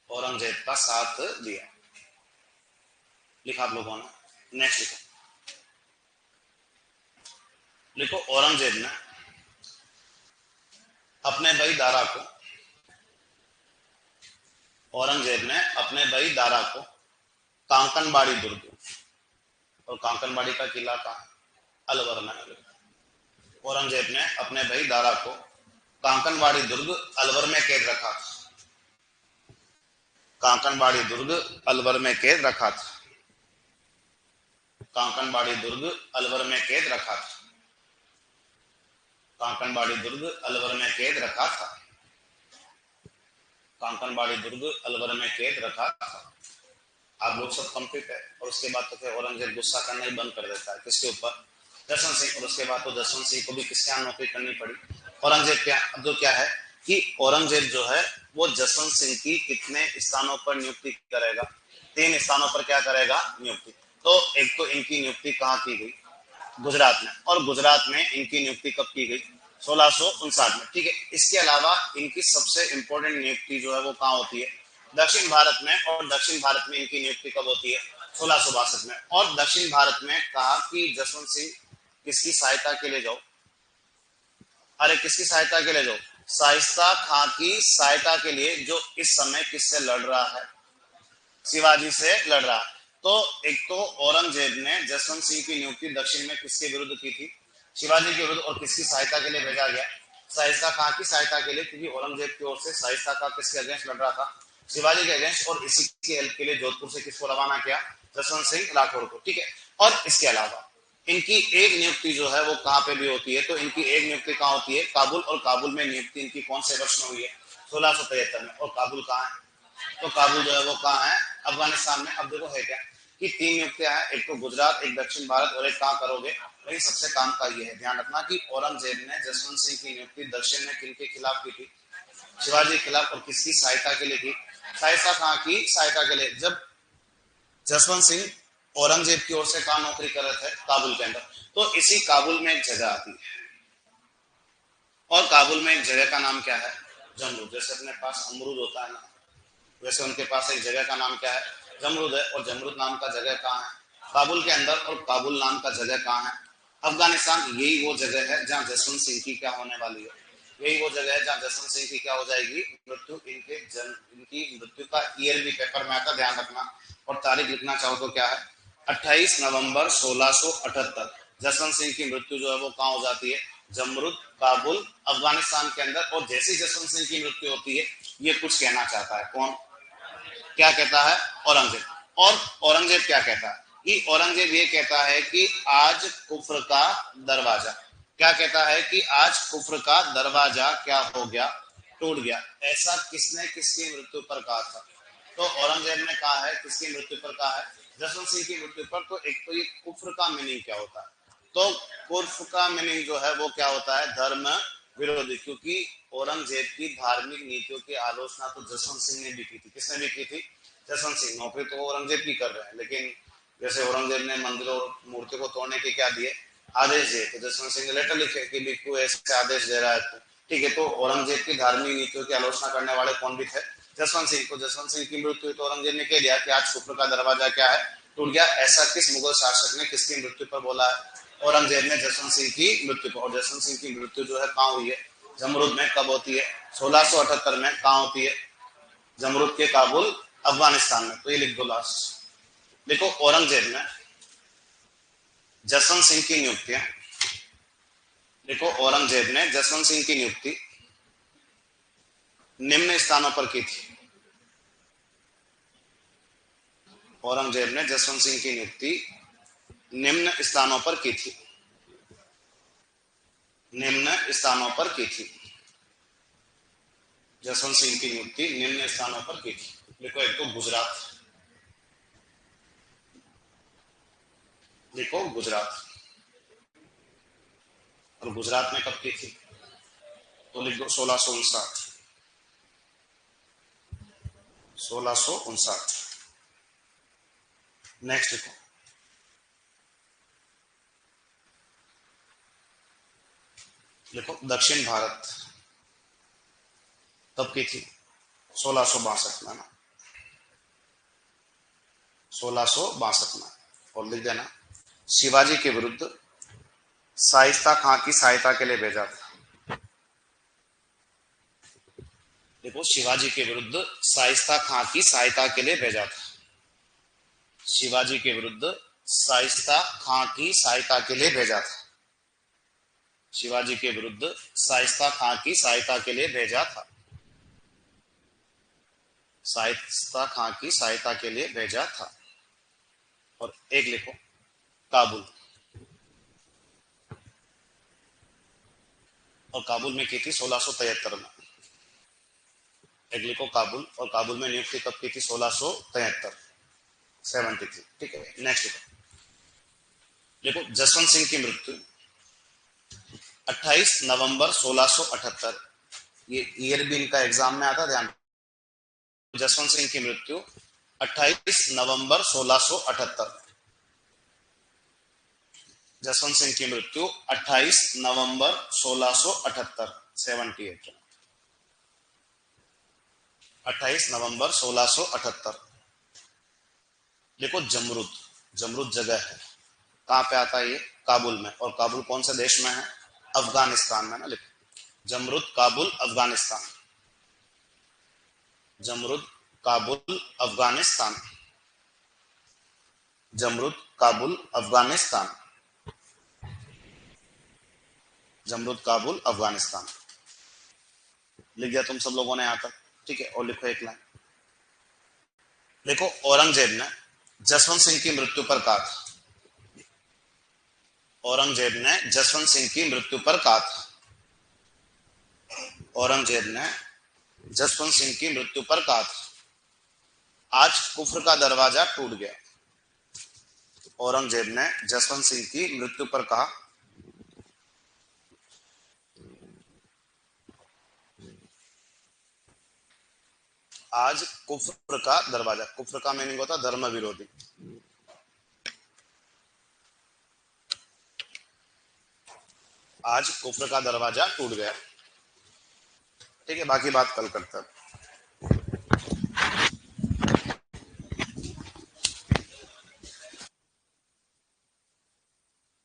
औरंगजेब का साथ दिया। लिखा आप लोगों ने। नेक्स्ट लिखो, लिखो औरंगजेब ने अपने भाई दारा को, औरंगजेब ने अपने भाई दारा को कांकनबाड़ी दुर्ग, और कांकनबाड़ी का किला कहाँ? अलवर में। औरंगजेब ने अपने भाई दारा को कांकनबाड़ी दुर्ग अलवर में कैद रखा था। कांकनबाड़ी दुर्ग अलवर में कैद रखा था। कांकनबाड़ी दुर्ग अलवर में कैद रखा था। कांकनबाड़ी दुर्ग अलवर में कैद रखा था। कांकनबाड़ी दुर्ग अलवर में कैद रखा था। आप लोग सब कंप्लीट है। और उसके बाद तो फिर औरंगजेब गुस्सा करना ही बंद कर देता है। किसके ऊपर? जसवंत सिंह। और उसके बाद तो जसवंत सिंह को भी किसके यहाँ नौकरी करनी पड़ी, औरंगजेब के यहाँ। अब जो क्या है कि औरंगजेब जो है वो जसवंत सिंह की कितने स्थानों पर नियुक्ति करेगा, 3 स्थानों पर क्या करेगा, नियुक्ति। तो एक तो इनकी नियुक्ति कहाँ की गई, गुजरात में। और गुजरात में इनकी नियुक्ति कब की गई, 1659 में। ठीक है, इसके अलावा इनकी सबसे इंपॉर्टेंट नियुक्ति जो है वो कहाँ होती है, दक्षिण भारत में। और दक्षिण भारत में इनकी नियुक्ति कब होती है, 1662 में। और दक्षिण भारत में कहा कि जसवंत सिंह किसकी सहायता के लिए जाओ, अरे किसकी सहायता के लिए जाओ, शाइस्ता खां की सहायता के लिए, जो इस समय किससे लड़ रहा है, शिवाजी से लड़ रहा है। तो एक तो औरंगजेब ने जसवंत सिंह की नियुक्ति दक्षिण में किसके विरुद्ध की थी, शिवाजी के विरुद्ध। और किसकी सहायता के लिए भेजा गया, शाइस्ता खां की सहायता के लिए, क्योंकि औरंगजेब की ओर से शाइस्ता खां किसके अगेंस्ट लड़ रहा था, शिवाजी के अगेंस्ट। और इसी की हेल्प के लिए जोधपुर से किसको रवाना किया, जसवंत सिंह राठौर को। ठीक है, और इसके अलावा इनकी एक नियुक्ति जो है वो कहाँ पे भी होती है, तो इनकी एक नियुक्ति कहाँ होती है, काबुल। और काबुल में नियुक्ति इनकी कौन से वर्ष में हुई है, 1673 में। और काबुल कहाँ है, तो काबुल जो है वो कहाँ है, अफगानिस्तान में। अब देखो है क्या कि 3 नियुक्तियां हैं, एक तो गुजरात, एक दक्षिण भारत और एक कहाँ करोगे। लेकिन सबसे काम का ये है, ध्यान रखना कि औरंगजेब ने जसवंत सिंह की नियुक्ति दक्षिण में किनके खिलाफ की थी, शिवाजी के खिलाफ। और किसकी सहायता के लिए की, शाइस्ता खां की सहायता के लिए। जब जसवंत सिंह औरंगजेब की ओर से कहाँ नौकरी कर रहे थे, काबुल के अंदर। तो इसी काबुल में एक जगह आती है, और काबुल में एक जगह का नाम क्या है, जमरूद। जैसे अपने पास अमरूद होता है ना, वैसे उनके पास एक जगह का नाम क्या है, जमरूद है। और जमरूद नाम का जगह कहाँ है, काबुल के अंदर। और काबुल नाम का जगह कहाँ है, अफगानिस्तान। यही वो जगह है जहाँ जसवंत सिंह की क्या होने वाली है, यही वो जगह है जहाँ जसवंत सिंह की क्या हो जाएगी, मृत्यु। इनकी मृत्यु का ईयर भी पेपर में आता, ध्यान रखना। और तारीख लिखना चाहो तो क्या है, 28 नवंबर 1678 जसवंत सिंह की मृत्यु जो है वो कहाँ हो जाती है, जमरूद, काबुल, अफगानिस्तान के अंदर। और जैसे जसवंत सिंह की मृत्यु होती है, ये कुछ कहना चाहता है, कौन, क्या कहता है, औरंगजेब। और औरंगजेब क्या कहता है कि औरंगजेब ये कहता है कि आज कुफ्र का दरवाजा, क्या कहता है कि आज कुफ्र का दरवाजा क्या हो गया, टूट गया। ऐसा किसने किसकी मृत्यु पर कहा था, तो औरंगजेब ने कहा है, किसकी मृत्यु पर कहा है, जसवंत सिंह की मृत्यु पर। तो एक तो ये कुफ्र का मीनिंग क्या होता है, तो कुफ्र का मीनिंग जो है वो क्या होता है, धर्म विरोधी। क्योंकि औरंगजेब की धार्मिक नीतियों की आलोचना तो जसवंत सिंह ने भी की थी, किसने भी की थी, जसवंत सिंह। नौकरी तो औरंगजेब की कर रहे हैं, लेकिन जैसे औरंगजेब ने मंदिरों और मूर्ति को तोड़ने के क्या दिए, आदेश दिए, तो जसवंत सिंह ने लेटर लिखे कि बिक्कू ऐसे आदेश दे रहा है। ठीक है, तो औरंगजेब की धार्मिक नीतियों की आलोचना करने वाले कौन भी थे, जसवंत सिंह। को जसवंत सिंह की मृत्यु तो औरंगजेब ने कह दिया कि आज कुफ्र का दरवाजा क्या है, टूट गया। ऐसा किस मुगल शासक ने किसकी मृत्यु पर बोला है, औरंगजेब ने जसवंत सिंह की मृत्यु पर। और जसवंत सिंह की मृत्यु जो है कहाँ हुई है, जमरूद में। कब होती है, 1678 में। कहाँ होती है, जमरूद के काबुल, अफगानिस्तान में। तो ये लिख दो लास्ट। देखो औरंगजेब ने जसवंत सिंह की नियुक्तियां, देखो औरंगजेब ने जसवंत सिंह की नियुक्ति निम्न स्थानों पर की थी। औरंगजेब ने जसवंत सिंह की नियुक्ति निम्न स्थानों पर की थी, निम्न स्थानों पर की थी। जसवंत सिंह की नियुक्ति निम्न स्थानों पर की थी। देखो एक तो गुजरात, देखो गुजरात। और गुजरात में कब की थी, तो लिख दो 1659, 1659। नेक्स्ट देखो, देखो दक्षिण भारत तब की थी, 1662 में ना, 1662 में। और लिख देना, शिवाजी के विरुद्ध शाइस्ता खां की सहायता के लिए भेजा था। देखो शिवाजी के विरुद्ध शाइस्ता खां की सहायता के लिए भेजा था, शिवाजी के विरुद्ध शाइस्ता खां की सहायता के लिए भेजा था, शिवाजी के विरुद्ध शाइस्ता खां की सहायता के लिए भेजा था, शाइस्ता खां की सहायता के लिए भेजा था। और एक लिखो काबुल, और काबुल में की थी 1673 में। एक लिखो काबुल, और काबुल में नियुक्ति कब की थी, 1673, 73। ठीक है, नेक्स्ट लिखो, देखो जसवंत सिंह की मृत्यु 28 नवंबर 1678, ये ईयर भी इनका एग्जाम में आता, ध्यान। जसवंत सिंह की मृत्यु 28 नवंबर 1678, जसवंत सिंह की मृत्यु 28 नवंबर 1678, 78, 28 नवंबर 1678। देखो जमरुद, जमरुद जगह है, कहां पे आता है ये? काबुल में। और काबुल कौन से देश में है? अफगानिस्तान में ना, लिखो जमरुद काबुल अफगानिस्तान, जमरुद काबुल अफगानिस्तान, जमरुद काबुल अफगानिस्तान, जमरुद काबुल अफगानिस्तान। लिख दिया तुम सब लोगों ने यहां तक? ठीक है, और लिखो एक लाइन। देखो औरंगजेब ने जसवंत सिंह की मृत्यु पर कहा था, औरंगजेब ने जसवंत सिंह की मृत्यु पर कहा था, औरंगजेब ने जसवंत सिंह की मृत्यु पर कहा था, आज कुफ्र का दरवाजा टूट गया। औरंगजेब ने जसवंत सिंह की मृत्यु पर कहा, आज कुफ्र का दरवाजा, कुफ्र का मीनिंग होता धर्म विरोधी, आज कुफ्र का दरवाजा टूट गया। ठीक है, बाकी बात कल करते हैं।